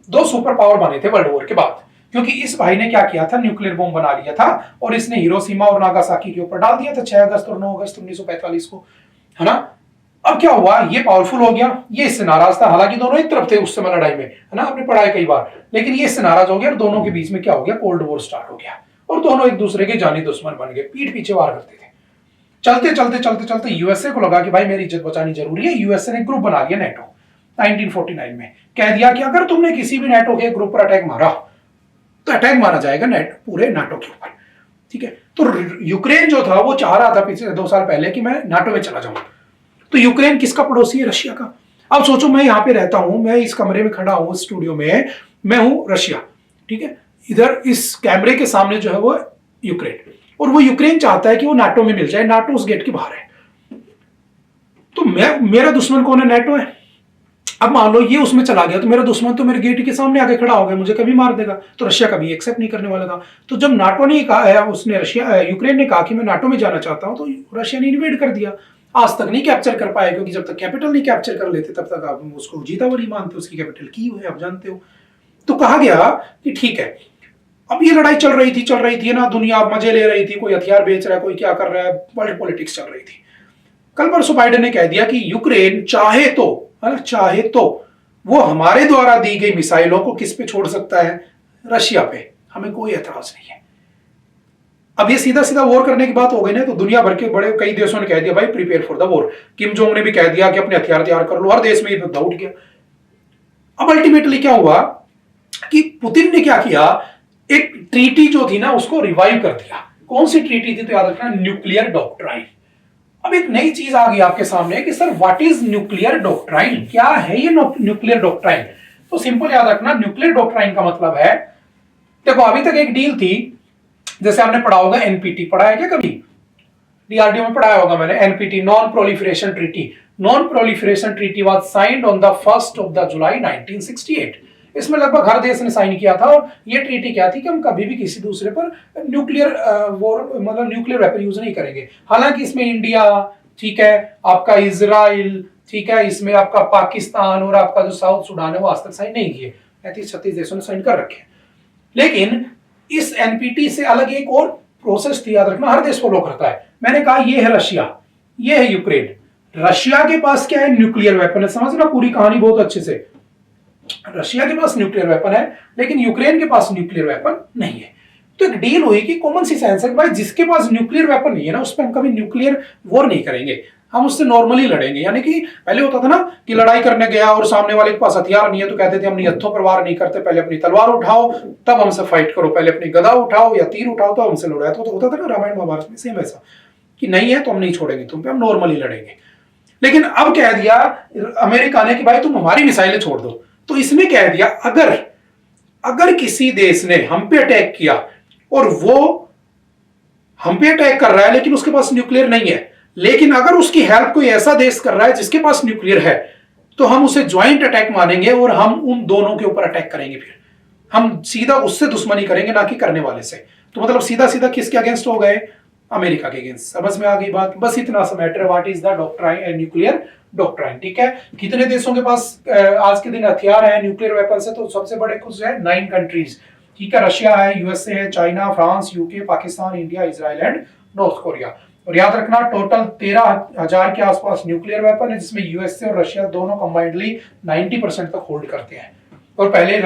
2 सुपर पावर बने थे वर्ल्ड वॉर के बाद, क्योंकि इस भाई ने क्या किया था, न्यूक्लियर बॉम्ब बना लिया था और इसने हिरोशिमा और नागासाकी के ऊपर डाल दिया था 6 अगस्त और 9 अगस्त 1945 को, है ना। अब क्या हुआ, ये पावरफुल हो गया, ये इससे नाराज था, हालांकि दोनों एक तरफ थे उस समय लड़ाई में, है ना, आपने पढ़ा है कई बार, लेकिन ये इससे नाराज हो गया और दोनों के बीच में क्या हो गया, कोल्ड वॉर स्टार्ट हो गया और दोनों एक दूसरे के जानी दुश्मन बन गए, पीठ पीछे वार करते थे। चलते चलते चलते चलते यूएसए को लगा कि भाई मेरी इज्जत बचानी जरूरी है, यूएसए ने ग्रुप बना लिया नेटो 1949 में। कह दिया कि अगर तुमने किसी भी नेटो के ग्रुप पर अटैक मारा तो अटैक मारा जाएगा पूरे नाटो के ऊपर, ठीक है। तो यूक्रेन जो था वो चाह रहा था पिछले 2 साल पहले कि मैं नाटो में चला जाऊं। तो यूक्रेन किसका पड़ोसी है? रशिया का। अब सोचो मैं यहाँ पे रहता हूं, मैं इस कमरे में खड़ा हूं स्टूडियो में, मैं हूं रशिया, ठीक है, इधर इस कैमरे के सामने जो है वो यूक्रेन, और वो यूक्रेन चाहता है कि वो नाटो में मिल जाए, नाटो उस गेट के बाहर है। तो मेरा दुश्मन कौन है? नेटो है। अब मान लो ये उसमें चला गया तो मेरा दुश्मन तो मेरे गेट के सामने आके खड़ा हो गया, मुझे कभी मार देगा। तो रशिया कभी एक्सेप्ट नहीं करने वाला था। तो जब नाटो ने कहा, उसने यूक्रेन ने कहा कि मैं नाटो में जाना चाहता हूं, तो रशिया ने इन्वेड कर दिया। आज तक नहीं कैप्चर कर पाए, क्योंकि जब तक कैपिटल नहीं कैप्चर कर लेते तब तक आप उसको जीता हुआ नहीं मानते, उसकी कैपिटल कीव है, आप जानते हो। तो कहा गया कि ठीक है, अब ये लड़ाई चल रही थी ना, दुनिया मजे ले रही थी, कोई हथियार बेच रहा है, कोई क्या कर रहा है, वर्ल्ड पॉलिटिक्स चल रही थी। कल परसों बाइडेन ने कह दिया कि यूक्रेन चाहे तो वो हमारे द्वारा दी गई मिसाइलों को किस पे छोड़ सकता है? रशिया पे। हमें कोई एतराज नहीं है। अब ये सीधा सीधा वॉर करने की बात हो गई ना, तो दुनिया भर के बड़े कई देशों ने कह दिया भाई prepare for the war. Kim Jong ने भी कह दिया कि अपने हथियार तैयार कर लो, हर देश में ये मुद्दा उठ गया। अब अल्टीमेटली क्या हुआ कि पुतिन ने क्या किया, एक ट्रीटी जो थी ना उसको रिवाइव कर दिया। कौन सी ट्रीटी थी? तो याद रखना, न्यूक्लियर डॉक्ट्राइन। अब एक नई चीज आ गई आपके सामने कि sir what is nuclear doctrine, क्या है ये न्यूक्लियर डॉक्ट्राइन? तो सिंपल याद रखना, न्यूक्लियर डॉक्ट्राइन का मतलब है देखो अभी तक एक डील थी, जैसे आपने पढ़ा होगा एनपीटी, पढ़ा है क्या कभी? डीआरडीओ में पढ़ाया होगा मैंने, NPT, non proliferation treaty. Non proliferation treaty was signed on the 1st of जुलाई 1968। इसमें लगभग हर देश ने साइन किया था, और ये ट्रीटी क्या थी कि हम कभी भी किसी दूसरे पर न्यूक्लियर वॉर, मतलब न्यूक्लियर वेपन यूज नहीं करेंगे। हालांकि इसमें इंडिया, ठीक है, आपका इजराइल, ठीक है, इसमें आपका पाकिस्तान और आपका जो साउथ सुडान है वो आज तक साइन नहीं किए। 35-36 देशों ने साइन कर रखे हैं। लेकिन इस एनपीटी से अलग एक और प्रोसेस थी, याद रखना, हर देश फॉलो करता है। मैंने कहा ये है रशिया, ये है यूक्रेन। रशिया के पास क्या है? न्यूक्लियर वेपन है। समझना पूरी कहानी बहुत अच्छे से। रशिया के पास न्यूक्लियर वेपन है, लेकिन यूक्रेन के पास न्यूक्लियर वेपन नहीं है। तो एक डील हुई कि कॉमन सी सेंस है भाई, जिसके पास न्यूक्लियर वेपन नहीं है ना, उस पर हम कभी न्यूक्लियर वॉर नहीं करेंगे, हम उससे नॉर्मली लड़ेंगे। यानी कि पहले होता था ना कि लड़ाई करने गया और सामने वाले के पास हथियार नहीं है तो कहते थे हम हथों पर वार नहीं करते, पहले अपनी तलवार उठाओ तब हमसे फाइट करो, पहले अपनी गदा उठाओ या तीर उठाओ तो हमसे लड़ाई। तो होता था ना रामायण महाभारत में, सेम ऐसा कि नहीं है तो हम नहीं छोड़ेंगे तुम पे, हम नॉर्मली लड़ेंगे। लेकिन अब कह दिया अमेरिका ने कि भाई तुम हमारी मिसाइलें छोड़ दो। तो इसमें कह दिया अगर किसी देश ने हम पे अटैक किया और वो हम पे अटैक कर रहा है लेकिन उसके पास न्यूक्लियर नहीं है, लेकिन अगर उसकी हेल्प कोई ऐसा देश कर रहा है जिसके पास न्यूक्लियर है, तो हम उसे ज्वाइंट अटैक मानेंगे और हम उन दोनों के ऊपर अटैक करेंगे। फिर हम सीधा उससे दुश्मनी करेंगे, ना कि करने वाले से। तो मतलब सीधा सीधा किसके अगेंस्ट हो गए? अमेरिका के अगेंस्ट। समझ में आ गई बात? बस इतना सा मैटर है, what is the doctrine, nuclear doctrine. ठीक है, कितने देशों के पास आज के दिन हथियार है न्यूक्लियर वेपन से? तो सबसे बड़े कुछ है 9 कंट्रीज। ठीक है, रशिया है, यूएसए है, China, France, UK, Pakistan, India, Israel and north Korea. और याद रखना टोटल 13,000 के आसपास न्यूक्लियर वेपन है, जिसमें यूएसए और रशिया दोनों कंबाइंडली 90% तक होल्ड करते हैं। और पहले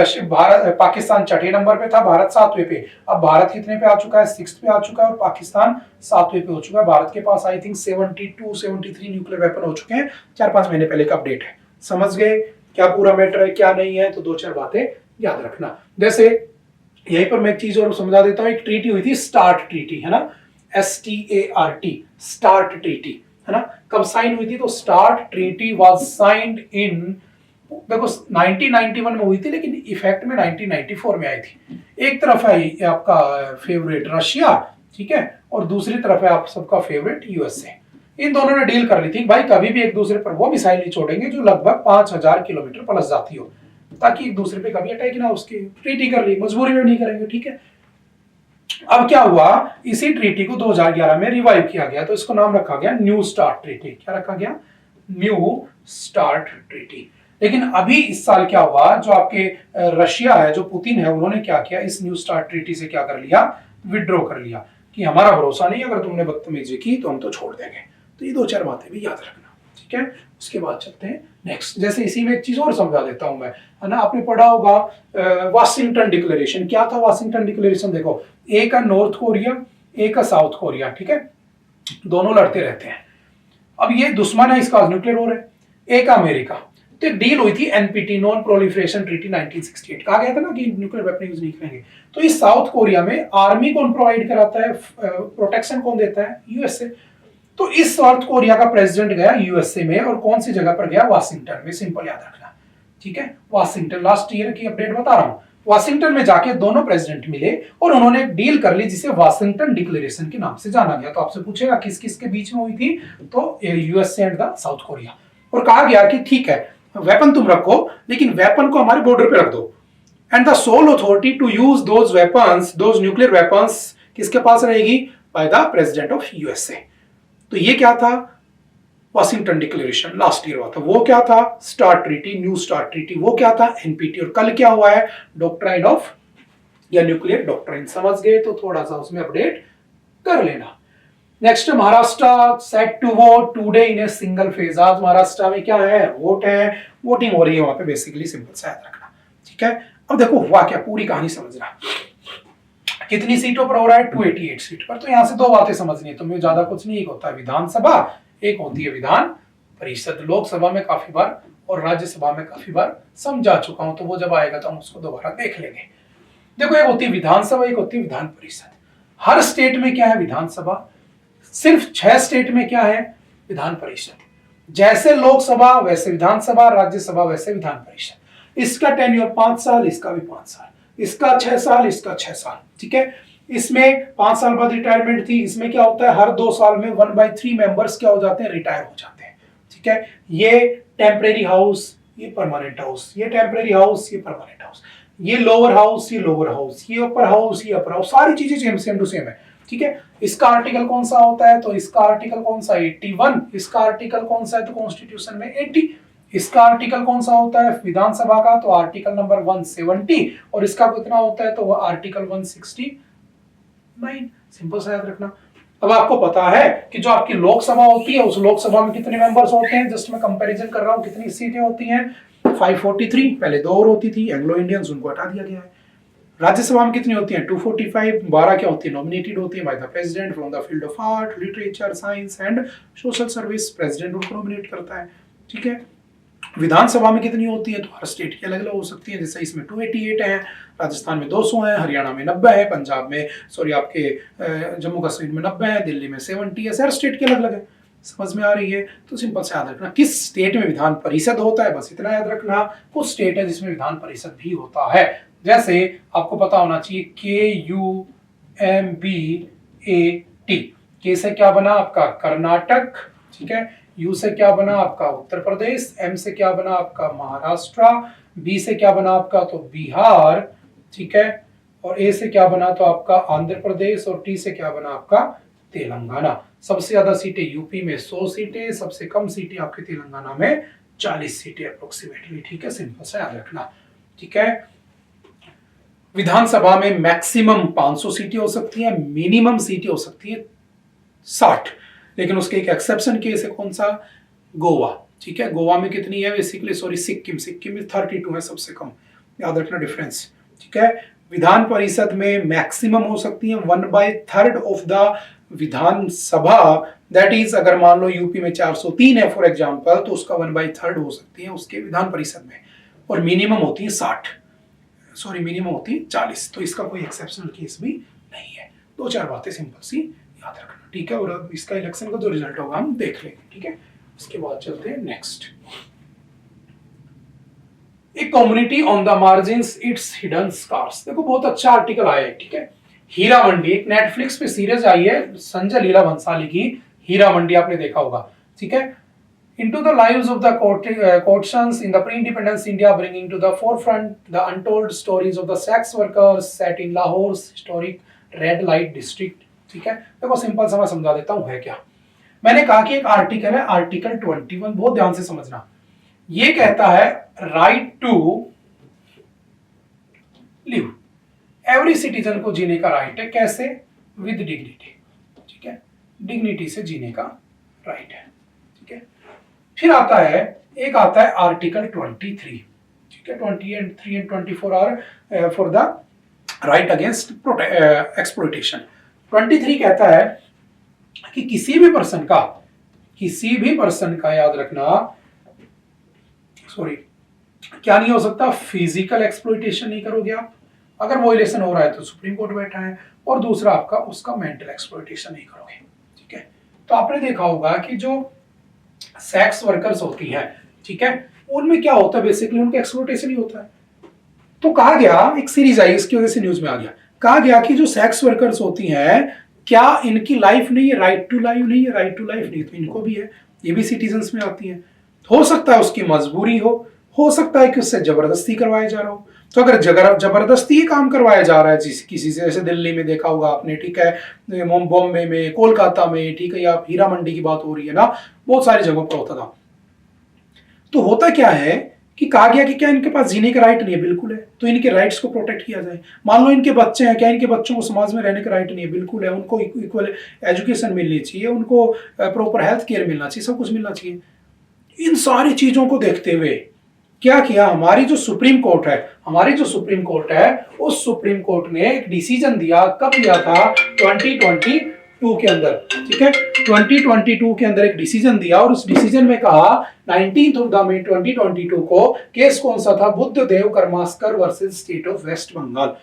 पाकिस्तान 6ठे नंबर पे था, भारत 7वें पे। अब भारत कितने पे आ चुका है? 6th पे आ चुका है, और पाकिस्तान 7वें पे हो चुका है। भारत के पास आई थिंक 72-73 न्यूक्लियर वेपन हो चुके हैं। 4-5 महीने पहले का अपडेट है। समझ गए क्या पूरा मैटर है क्या नहीं है? तो 2-4 बातें याद रखना। जैसे यहीं पर मैं एक चीज और समझा देता हूँ। एक ट्रीटी हुई थी, स्टार्ट ट्रीटी, है ना, START, स्टार्ट ट्रीटी, है ना। कब साइन हुई थी? तो start treaty was signed in, देखो 1991 में हुई थी, लेकिन इफेक्ट में 1994 में आई थी। एक तरफ है आपका फेवरेट रशिया, ठीक है, और दूसरी तरफ है आप सबका फेवरेट यूएसए। इन दोनों ने डील कर ली थी भाई कभी भी एक दूसरे पर वो मिसाइल नहीं छोड़ेंगे जो लगभग 5000 किलोमीटर प्लस जाती हो, ताकि एक दूसरे पे कभी अटैक ना। उसकी ट्रीटी कर ली, मजबूरी में नहीं करेंगे। ठीक है, अब क्या हुआ, इसी ट्रीटी को 2011 में रिवाइव किया गया, तो इसको नाम रखा गया न्यू स्टार्ट ट्रीटी। क्या रखा गया? New START treaty. लेकिन अभी इस साल क्या हुआ, जो आपके रशिया है, जो पुतिन है, उन्होंने क्या किया, इस न्यू स्टार्ट ट्रीटी से क्या कर लिया? विड्रॉ कर लिया कि हमारा भरोसा नहीं, अगर तुमने बदतमीजी की तो हम तो छोड़ देंगे। तो ये 2-4 बातें भी याद रखना। ठीक है, उसके बाद चलते हैं नेक्स्ट। जैसे इसी में एक चीज और समझा देता हूं मैं, है ना। आपने पढ़ा होगा वाशिंगटन डिक्लेरेशन। क्या था वाशिंगटन डिक्लेरेशन? देखो, एक है नॉर्थ कोरिया, एक है साउथ कोरिया, ठीक है, दोनों लड़ते रहते हैं। अब ये दुश्मन है, इसका न्यूक्लियर वॉर है। एक अमेरिका। तो एक डील हुई थी एनपीटी, नॉन प्रोलिफरेशन ट्रीटी 1968। कहा गया था ना कि न्यूक्लियर वेपन यूज नहीं करेंगे। तो इस साउथ कोरिया में आर्मी कौन प्रोवाइड कराता है, प्रोटेक्शन कौन देता है? यूएसए। तो इस साउथ कोरिया का प्रेसिडेंट गया यूएसए में, और कौन सी जगह पर गया? वाशिंगटन में। सिंपल याद रखना। ठीक है, वाशिंगटन। लास्ट ईयर की अपडेट बता रहा हूं। वाशिंगटन में जाके दोनों प्रेसिडेंट मिले और उन्होंने डील कर ली, जिसे वाशिंगटन डिक्लेरेशन के नाम से जाना गया। तो आपसे पूछेगा किस किस के बीच में हुई थी? तो USA and the south Korea. और कहा गया कि ठीक है, वेपन तुम रखो, लेकिन वेपन को हमारे बॉर्डर पे रख दो, and the sole authority to use those weapons, those nuclear weapons किसके पास रहेगी? By the president of USA. तो ये क्या था? वाशिंगटन डिक्लेरेशन लास्ट ईयर हुआ था। वो क्या था? START treaty, new START treaty. वो क्या था? एनपीटी। और कल क्या हुआ है? डॉक्ट्राइन ऑफ या न्यूक्लियर डॉक्ट्राइन। समझ गए? तो थोड़ा सा उसमें अपडेट कर लेना। Next, Maharashtra set to vote today in a single phase. आज महाराष्ट्र में क्या है? वोट है, वोटिंग हो रही है वहां पे बेसिकली। सिंपल सा याद रखना। ठीक है, अब देखो हुआ क्या, पूरी कहानी समझना। कितनी सीटों पर हो रहा है? 288 सीट पर। तो यहां से 2 बातें समझनी है तुम्हें, ज्यादा कुछ नहीं। एक होता है विधानसभा, एक होती है विधान परिषद। लोकसभा में काफी बार और राज्यसभा में काफी बार समझा चुका हूं, तो वो जब आएगा तो हम उसको दोबारा देख लेंगे। देखो, एक होती है विधानसभा, एक होती है विधान परिषद। हर स्टेट में क्या है? विधानसभा। सिर्फ 6 स्टेट में क्या है? विधान परिषद। जैसे लोकसभा वैसे विधानसभा, राज्यसभा वैसे विधान परिषद। इसका टेन्योर 5 साल, इसका भी 5 साल। इसका 6 साल, इसका 6 साल, ठीक है। इसमें 5 साल बाद रिटायरमेंट थी। इसमें क्या होता है, हर 2 साल में 1/3 मेंबर्स क्या हो जाते हैं, रिटायर हो जाते हैं, ठीक है। ये टेम्परेरी हाउस, ये परमानेंट हाउस, ये टेम्परेरी हाउस, ये परमानेंट हाउस, ये लोअर हाउस, ये लोअर हाउस, ये अपर हाउस, ये अपर हाउस, सारी चीजें सेम टू सेम है, ठीक है। इसका आर्टिकल कौन सा होता है, तो इसका आर्टिकल कौन सा 81, इसका आर्टिकल कौन सा है तो कॉन्स्टिट्यूशन में 80, इसका आर्टिकल कौन सा होता है विधानसभा का, तो आर्टिकल नंबर 170, और इसका कितना होता है तो वो आर्टिकल 169। सिंपल सा याद रखना। अब आपको पता है कि जो आपकी लोकसभा होती है उस लोकसभा में कितने मेंबर्स होते हैं, जस्ट मैं कंपैरिजन कर रहा हूं, कितनी सीटें होती हैं 543, पहले 2 और होती थी, एंग्लो इंडियंस उनको हटा दिया गया है। राज्यसभा में कितनी होती हैं 245, 12 क्या होती है नॉमिनेटेड होती है bye the president from the field of art, literature, science and social service, president उनको नॉमिनेट करता है, ठीक है। विधानसभा में कितनी होती है तो हर स्टेट की अलग अलग हो सकती है, जैसे इसमें 288 है, राजस्थान में 200 है, हरियाणा में 90 है, पंजाब में सॉरी आपके जम्मू कश्मीर में 90 है, दिल्ली में 70 है, हर स्टेट की अलग अलग है। समझ में आ रही है, तो सिंपल से याद रखना किस स्टेट में विधान परिषद होता है, बस इतना याद रखना। कुछ स्टेट है जिसमें विधान परिषद भी होता है, जैसे आपको पता होना चाहिए KUMBAT, के से क्या बना आपका कर्नाटक, ठीक है, यू से क्या बना आपका उत्तर प्रदेश, एम से क्या बना आपका महाराष्ट्र, बी से क्या बना आपका तो बिहार, ठीक है, और ए से क्या बना तो आपका आंध्र प्रदेश, और टी से क्या बना आपका तेलंगाना। सबसे ज्यादा सीटें यूपी में 100 सीटें, सबसे कम सीटें आपके तेलंगाना में 40 सीटें अप्रोक्सीमेटली, ठीक है। सिंपल से याद रखना, ठीक है। विधानसभा में मैक्सिमम 500 सीटें हो सकती हैं, मिनिमम सीटें हो सकती है 60, लेकिन उसके एक एक्सेप्शन केस है, कौन सा, गोवा, ठीक है। गोवा में कितनी है बेसिकली, सॉरी सिक्किम में 32 है सबसे कम, याद रखना डिफरेंस, ठीक है। विधान परिषद में मैक्सिमम हो सकती है 1/3 of the Vidhan Sabha, that is अगर मान लो यूपी में 403 है फॉर एग्जांपल, तो उसका 1/3 हो सकती है उसके विधान परिषद में, और मिनिमम होती है 60, सॉरी मिनिमम होती है 40, तो इसका कोई एक्सेप्शनल केस भी नहीं है। 2-4 बातें सिंपल सी याद रखना, ठीक है। और अब इसका इलेक्शन का जो रिजल्ट होगा हम देख लेंगे, ठीक है। उसके बाद चलते हैं next. A community on the margins its hidden scars, देखो बहुत अच्छा आर्टिकल आया है, ठीक है। हीरा मंडी, एक नेटफ्लिक्स पे सीरीज आई है संजय लीला भंसाली की, हीरा मंडी आपने देखा होगा, ठीक है। Into the lives of the courtesans in the pre-independence India, bringing to the forefront the untold stories of the sex workers set in Lahore's historic red light district, ठीक है। देखो सिंपल सा मैं समझा देता हूँ है क्या। मैंने कहा कि एक आर्टिकल है आर्टिकल 21, बहुत ध्यान से समझना। ये कहता है right to live, every citizen को जीने का राइट है, कैसे, विद डिग्निटी, ठीक है, डिग्निटी से जीने का राइट है, ठीक है। फिर आता है एक आता है आर्टिकल 23, ठीक है, 23 and 24 are for the right against exploitation. 23 कहता है कि किसी भी पर्सन का याद रखना, सॉरी क्या नहीं हो सकता, फिजिकल एक्सप्लॉइटेशन नहीं करोगे आप, अगर वोलेशन हो रहा है तो सुप्रीम कोर्ट बैठा है, और दूसरा आपका उसका मेंटल एक्सप्लॉइटेशन नहीं करोगे, ठीक है। तो आपने देखा होगा कि जो सेक्स वर्कर्स होती हैं, ठीक है, उनमें क्या होता है बेसिकली उनका एक्सप्लॉइटेशन ही होता है। तो कहा गया, एक सीरीज आई इसकी वजह से न्यूज में आ गया, कहा गया कि जो सेक्स वर्कर्स होती हैं क्या इनकी लाइफ नहीं है, राइट टू लाइफ नहीं है, राइट टू लाइफ नहीं, तो इनको भी है, ये भी सिटीजन्स में आती है। हो सकता है उसकी मजबूरी हो सकता है कि उससे जबरदस्ती करवाया जा रहा हो, तो अगर जबरदस्ती काम करवाया जा रहा है किसी से, जैसे दिल्ली में देखा होगा आपने, ठीक है, बॉम्बे में, कोलकाता में, ठीक है, या हीरा मंडी की बात हो रही है ना, बहुत सारी जगहों पर होता था। तो होता क्या है कि कहा गया कि क्या इनके पास जीने का राइट नहीं है, बिल्कुल है, तो इनके राइट्स को प्रोटेक्ट किया जाए। मान लो इनके बच्चे हैं, क्या इनके बच्चों को समाज में रहने का राइट नहीं है, बिल्कुल है, उनको इक्वल एजुकेशन मिलनी चाहिए, उनको प्रॉपर हेल्थ केयर मिलना चाहिए, सब कुछ मिलना चाहिए। इन सारी चीजों को देखते हुए क्या किया हमारी जो सुप्रीम कोर्ट है, उस सुप्रीम कोर्ट ने एक डिसीजन दिया, कब दिया था 2022 के अंदर, ठीक है, 2022 के अंदर एक डिसीजन दिया, और उस डिसीजन में कहा 19 मई 2022 को केस कौन सा था, Buddhadev Karmaskar versus state of West Bengal,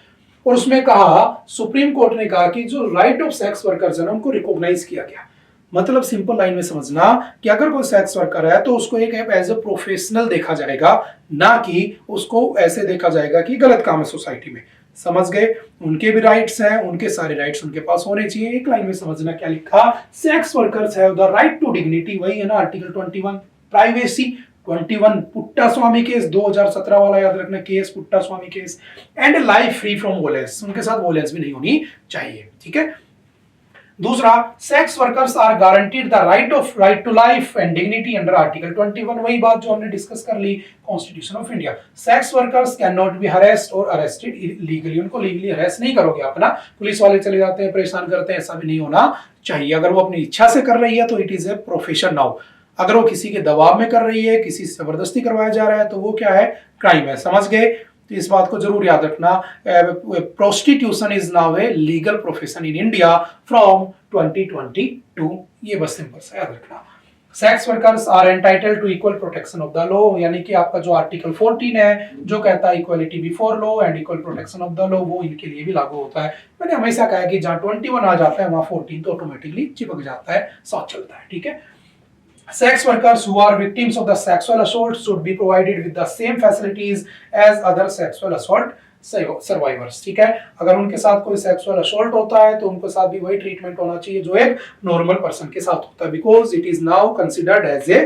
और उसमें कहा सुप्रीम कोर्ट ने कहा कि जो राइट ऑफ सेक्स वर्कर्स है उनको रिकॉग्नाइज किया गया। मतलब सिंपल लाइन में समझना कि अगर कोई सेक्स वर्कर है तो उसको एक एज ए प्रोफेशनल देखा जाएगा, ना कि उसको ऐसे देखा जाएगा कि गलत काम है सोसाइटी में। समझ गए? उनके भी राइट्स हैं, उनके सारे राइट्स उनके पास होने चाहिए। एक लाइन में समझना क्या लिखा, sex workers have the right to dignity, वही है ना article 21, privacy 21, Puttaswamy case 2017 वाला याद रखना case, Puttaswamy case, and life free from violence, उनके साथ वोलेंस भी नहीं होनी चाहिए, ठीक है। दूसरा, sex workers are guaranteed the right to life and dignity under article 21, वही बात जो हमने डिस्कस कर ली constitution of India. Sex workers can not be harassed और अरेस्टेड लीगली, उनको लीगली हरेस्ट नहीं करोगे अपना, पुलिस वाले चले जाते हैं परेशान करते हैं, ऐसा भी नहीं होना चाहिए। अगर वो अपनी इच्छा से कर रही है तो it is a profession now, अगर वो किसी के दबाव में कर रही है, किसी से जबरदस्ती करवाया जा रहा है तो वो क्या है, क्राइम है, समझ गए? तो इस बात को जरूर याद रखना। Prostitution is now a legal profession in India from 2022, ये बस सिंपल सा याद रखना। Sex workers are entitled to equal protection of the law, यानी कि आपका जो आर्टिकल 14 है जो कहता है equality before law and equal protection of the law, वो इनके लिए भी लागू होता है। मैंने हमेशा कहा है कि जहां 21 आ जाता है वहां 14 तो ऑटोमेटिकली चिपक जाता है, साथ चलता है, ठीक है। Sex workers who are victims of the sexual assault should be provided with the same facilities as other sexual assault survivors, ठीक है। अगर उनके साथ कोई सेक्सुअल असॉल्ट होता है तो उनके साथ भी वही ट्रीटमेंट होना चाहिए जो एक नॉर्मल पर्सन के साथ होता है, because it is now considered as a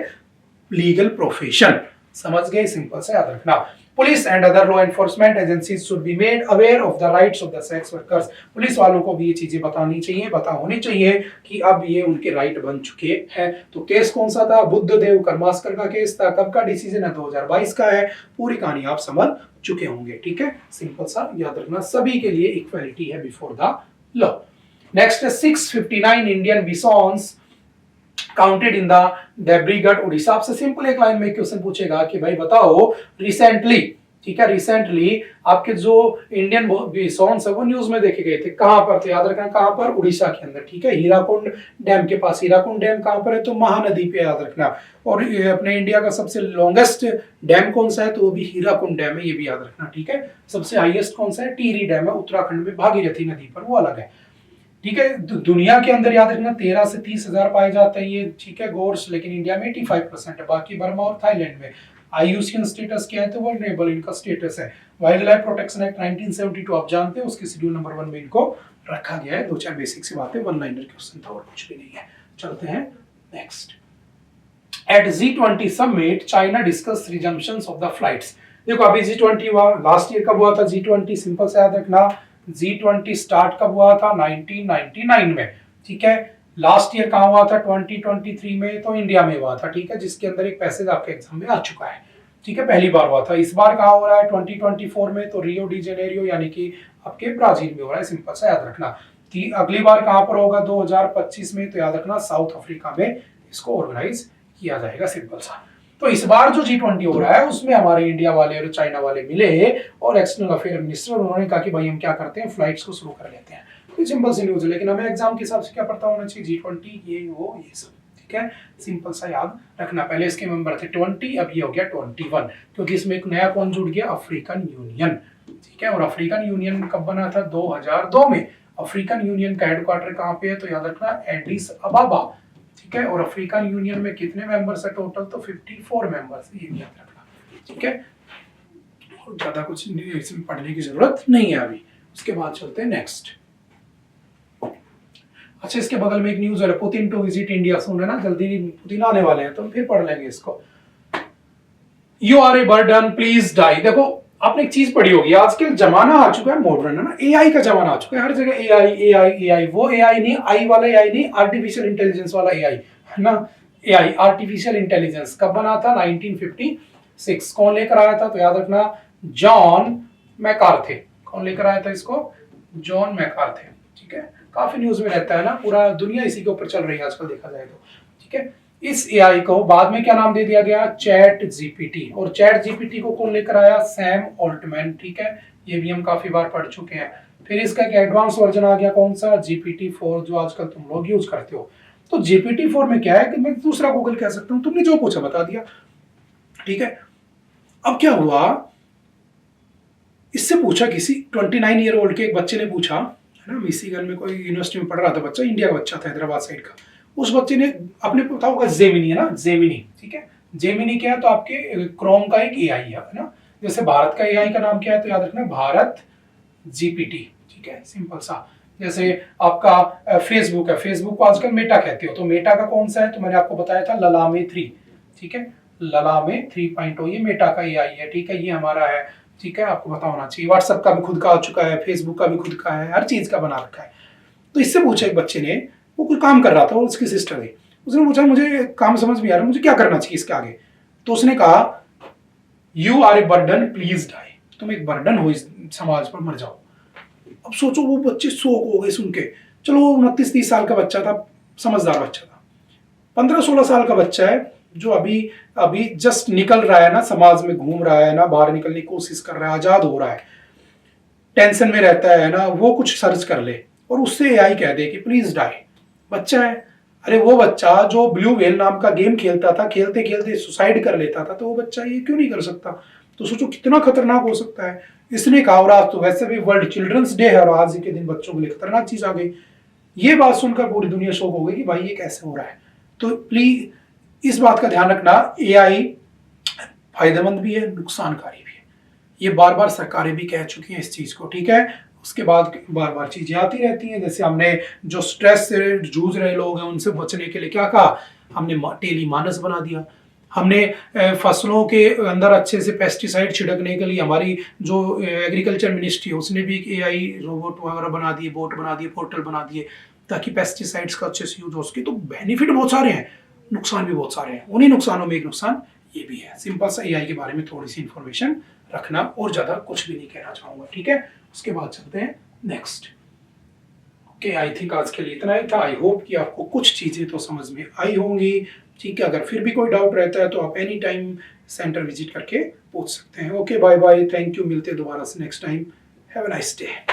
legal profession, समझ गए? सिंपल से याद रखना। Police and other law enforcement agencies should be made aware of the rights of the sex workers, police वालों को भी ये चीजें बतानी चाहिए, पता होनी चाहिए कि अब ये उनके राइट बन चुके हैं। तो केस कौन सा था, बुद्धदेव कर्मास्कर का केस था, कब का डिसीजन है, 2022 का है, पूरी कहानी आप समझ चुके होंगे, ठीक है। सिंपल सा याद रखना, सभी के लिए इक्वालिटी है बिफोर द लॉ। नेक्स्ट है 659 Indian bisons counted in the Debrigarh Orissa. आपसे सिंपल एक लाइन में क्वेश्चन पूछेगा कि भाई बताओ रिसेंटली, ठीक है, रिसेंटली आपके जो इंडियन बिसॉन्स है वो न्यूज में देखे गए थे, कहां पर थे, याद रखना कहां पर, उड़ीसा के अंदर, ठीक है, हीराकुंड डैम के पास। हीराकुंड डैम कहां पर है, तो महानदी पे, याद रखना। और अपने इंडिया का सबसे लॉन्गेस्ट डैम कौन सा है, तो वो भी हीराकुंड डैम है, ये भी याद रखना, ठीक है। सबसे हाईएस्ट कौन सा है, टिहरी डैम है उत्तराखंड में, भागीरथी नदी पर, वो अलग है, ठीक है। दुनिया के अंदर याद रखना 13 से 30 हजार पाए जाते हैं ये, ठीक है, गोर्स, लेकिन इंडिया में 85% है, बाकी बर्मा और थाईलैंड में। आईयूसीएन स्टेटस क्या है, तो वल्नरेबल इनका स्टेटस है। वाइल्ड लाइफ प्रोटेक्शन एक्ट 1972 आप जानते हैं, उसके शेड्यूल नंबर 1 में इनको रखा गया है। दो चार बेसिक सी बातें, वन लाइनर क्वेश्चन था और कुछ भी नहीं है। चलते हैं next. At G20 summit China discuss resumptions of the flights. देखो अभी G20 हुआ, लास्ट ईयर कब हुआ था G20, सिंपल से याद रखना, G20 स्टार्ट कब हुआ था, 1999 में, ठीक है। लास्ट ईयर कहां हुआ था, 2023 में, तो इंडिया में हुआ था, ठीक है, जिसके अंदर एक पैसेज आपके एग्जाम में आ चुका है, ठीक है, पहली बार हुआ था। इस बार कहां हो रहा है, 2024 में, तो रियो डी जेनेरियो यानी कि आपके ब्राजील में हो रहा है, सिंपल सा याद रखना। कि अगली बार कहां पर होगा, 2025 में, तो याद रखना साउथ अफ्रीका में इसको ऑर्गेनाइज किया जाएगा, सिंपल सा। तो इस बार जो G20 हो रहा है उसमें हमारे इंडिया वाले और चाइना वाले मिले और एक्सटर्नल अफेयर मिनिस्टर, उन्होंने कहा कि भाई हम क्या करते हैं, फ्लाइट्स को शुरू कर लेते हैं। तो सिंपल सी न्यूज है, लेकिन हमें एग्जाम के हिसाब से क्या पता होना चाहिए, G20 ये वो ये सब, ठीक है, सिंपल सा याद रखना। पहले इसके मेंबर थे 20, अब ये हो गया 21, क्योंकि इसमें एक नया कौन जुड़ गया, अफ्रीकन यूनियन, ठीक है। और अफ्रीकन यूनियन कब बना था, 2002 में। अफ्रीकन यूनियन का हेडक्वार्टर कहाँ पे है, तो याद रखना एडिस अबाबा, ठीक है। और अफ्रीकन यूनियन में कितने मेंबर्स है टोटल, तो 54 मेंबर्स, ये भी याद रखना, ठीक है। और ज्यादा कुछ इसमें पढ़ने की जरूरत नहीं है अभी। उसके बाद चलते हैं नेक्स्ट। अच्छा, इसके बगल में एक न्यूज है, Putin to visit India soon, है ना, जल्दी पुतिन आने वाले हैं, तो हम फिर पढ़ लेंगे इसको। You are a burden please die. देखो आपने एक चीज पढ़ी होगी, आजकल जमाना आ चुका है मॉडर्न, है ना, एआई का जमाना आ चुका है, हर जगह एआई एआई एआई। वो एआई नहीं, आई वाला एआई नहीं, आर्टिफिशियल इंटेलिजेंस वाला एआई, है ना, एआई आर्टिफिशियल इंटेलिजेंस। कब बना था, 1956। कौन लेकर आया था, तो याद रखना जॉन मैकार्थे। कौन लेकर आया था इसको, जॉन मैकार्थे, ठीक है। काफी न्यूज में रहता है ना, पूरा दुनिया इसी के ऊपर चल रही है आजकल देखा जाए तो, ठीक है। इस एआई को बाद में क्या नाम दे दिया गया, चैट जीपीटी। और चैट जीपीटी को कौन लेकर आया, सैम ऑल्टमैन, ठीक है, ये भी हम काफी बार पढ़ चुके हैं। फिर इसका एक एडवांस वर्जन आ गया, कौन सा, GPT-4, जो आजकल तुम लोग यूज करते हो। तो GPT-4 में क्या है कि मैं दूसरा गूगल कह सकता हूं, तुमने जो पूछा बता दिया, ठीक है। अब क्या हुआ, इससे पूछा किसी 29 ईयर ओल्ड के एक बच्चे ने पूछा, है ना, मिशिगन में कोई यूनिवर्सिटी में पढ़ रहा था बच्चा, इंडिया का बच्चा था, हैदराबाद साइड का। उस बच्चे ने, आपने पता होगा जेमिनी, है ना, जेमिनी, ठीक है। जेमिनी क्या है, तो आपके क्रोम का एक एआई है ना। जैसे भारत का एआई का नाम क्या है, तो याद रखना भारत जीपीटी, ठीक है, सिंपल सा। जैसे आपका फेसबुक है, फेसबुक को आजकल मेटा कहते हो, तो मेटा का कौन सा है, तो मैंने आपको बताया था ललामे 3, ठीक है, ललामे 3.0, ये मेटा का एआई है, ठीक है, ये हमारा है, ठीक है, आपको पता होना चाहिए। व्हाट्सएप का भी खुद का आ चुका है, फेसबुक का भी खुद का है, हर चीज का बना रखा है। तो इससे पूछा एक बच्चे ने, वो कोई काम कर रहा था, वो उसकी सिस्टर है, उसने पूछा मुझे काम समझ में आ रहा है, मुझे क्या करना चाहिए इसके आगे, तो उसने कहा you are a burden please die, तुम एक बर्डन हो इस समाज पर, मर जाओ। अब सोचो वो बच्चे शौक हो गए सुन के। चलो 29-30 साल का बच्चा था, समझदार बच्चा था। 15-16 साल का बच्चा है जो अभी अभी जस्ट निकल रहा है ना, समाज में घूम रहा है ना, बाहर निकलने की कोशिश कर रहा है, आजाद हो रहा है, टेंशन में रहता है ना, वो कुछ सर्च कर ले और उससे एआई कह दे कि प्लीज डाई। बच्चा है, अरे वो बच्चा जो ब्लू व्हेल नाम का गेम खेलता था, खेलते खेलते सुसाइड कर लेता था, तो वो बच्चा ये क्यों नहीं कर सकता। तो सोचो कितना खतरनाक हो सकता है। इसने कहा, और आज तो वैसे भी वर्ल्ड चिल्ड्रंस डे है और आज के दिन बच्चों के लिए खतरनाक चीज आ गई। ये बात सुनकर पूरी दुनिया शौक हो गई कि भाई ये कैसे हो रहा है। तो प्लीज इस बात का ध्यान रखना, एआई फायदेमंद भी है, नुकसानकारी भी है। ये बार बार सरकारें भी कह चुकी हैं इस चीज को, ठीक है। उसके बाद बार बार चीजें आती रहती हैं। जैसे हमने जो स्ट्रेस से जूझ रहे लोग हैं उनसे बचने के लिए क्या कहा, हमने टेली मानस बना दिया। हमने फसलों के अंदर अच्छे से पेस्टिसाइड छिड़कने के लिए हमारी जो एग्रीकल्चर मिनिस्ट्री है उसने भी एआई रोबोट वगैरह बना दिए, बोट बना दिए, पोर्टल बना दिए, ताकि पेस्टिसाइड्स का अच्छे से यूज हो सके। तो बेनिफिट बहुत सारे हैं, नुकसान भी बहुत सारे हैं। उन्हीं नुकसानों में एक नुकसान ये भी है। सिंपल सा एआई के बारे में थोड़ी सी इंफॉर्मेशन रखना, और ज्यादा कुछ भी नहीं कहना चाहूंगा, ठीक है। उसके बाद चलते हैं नेक्स्ट। ओके, आई थिंक आज के लिए इतना ही था। आई होप कि आपको कुछ चीजें तो समझ में आई होंगी, ठीक है। अगर फिर भी कोई डाउट रहता है तो आप एनी टाइम सेंटर विजिट करके पूछ सकते हैं। Okay, bye bye, thank you, मिलते हैं दोबारा से next time. Have a nice day.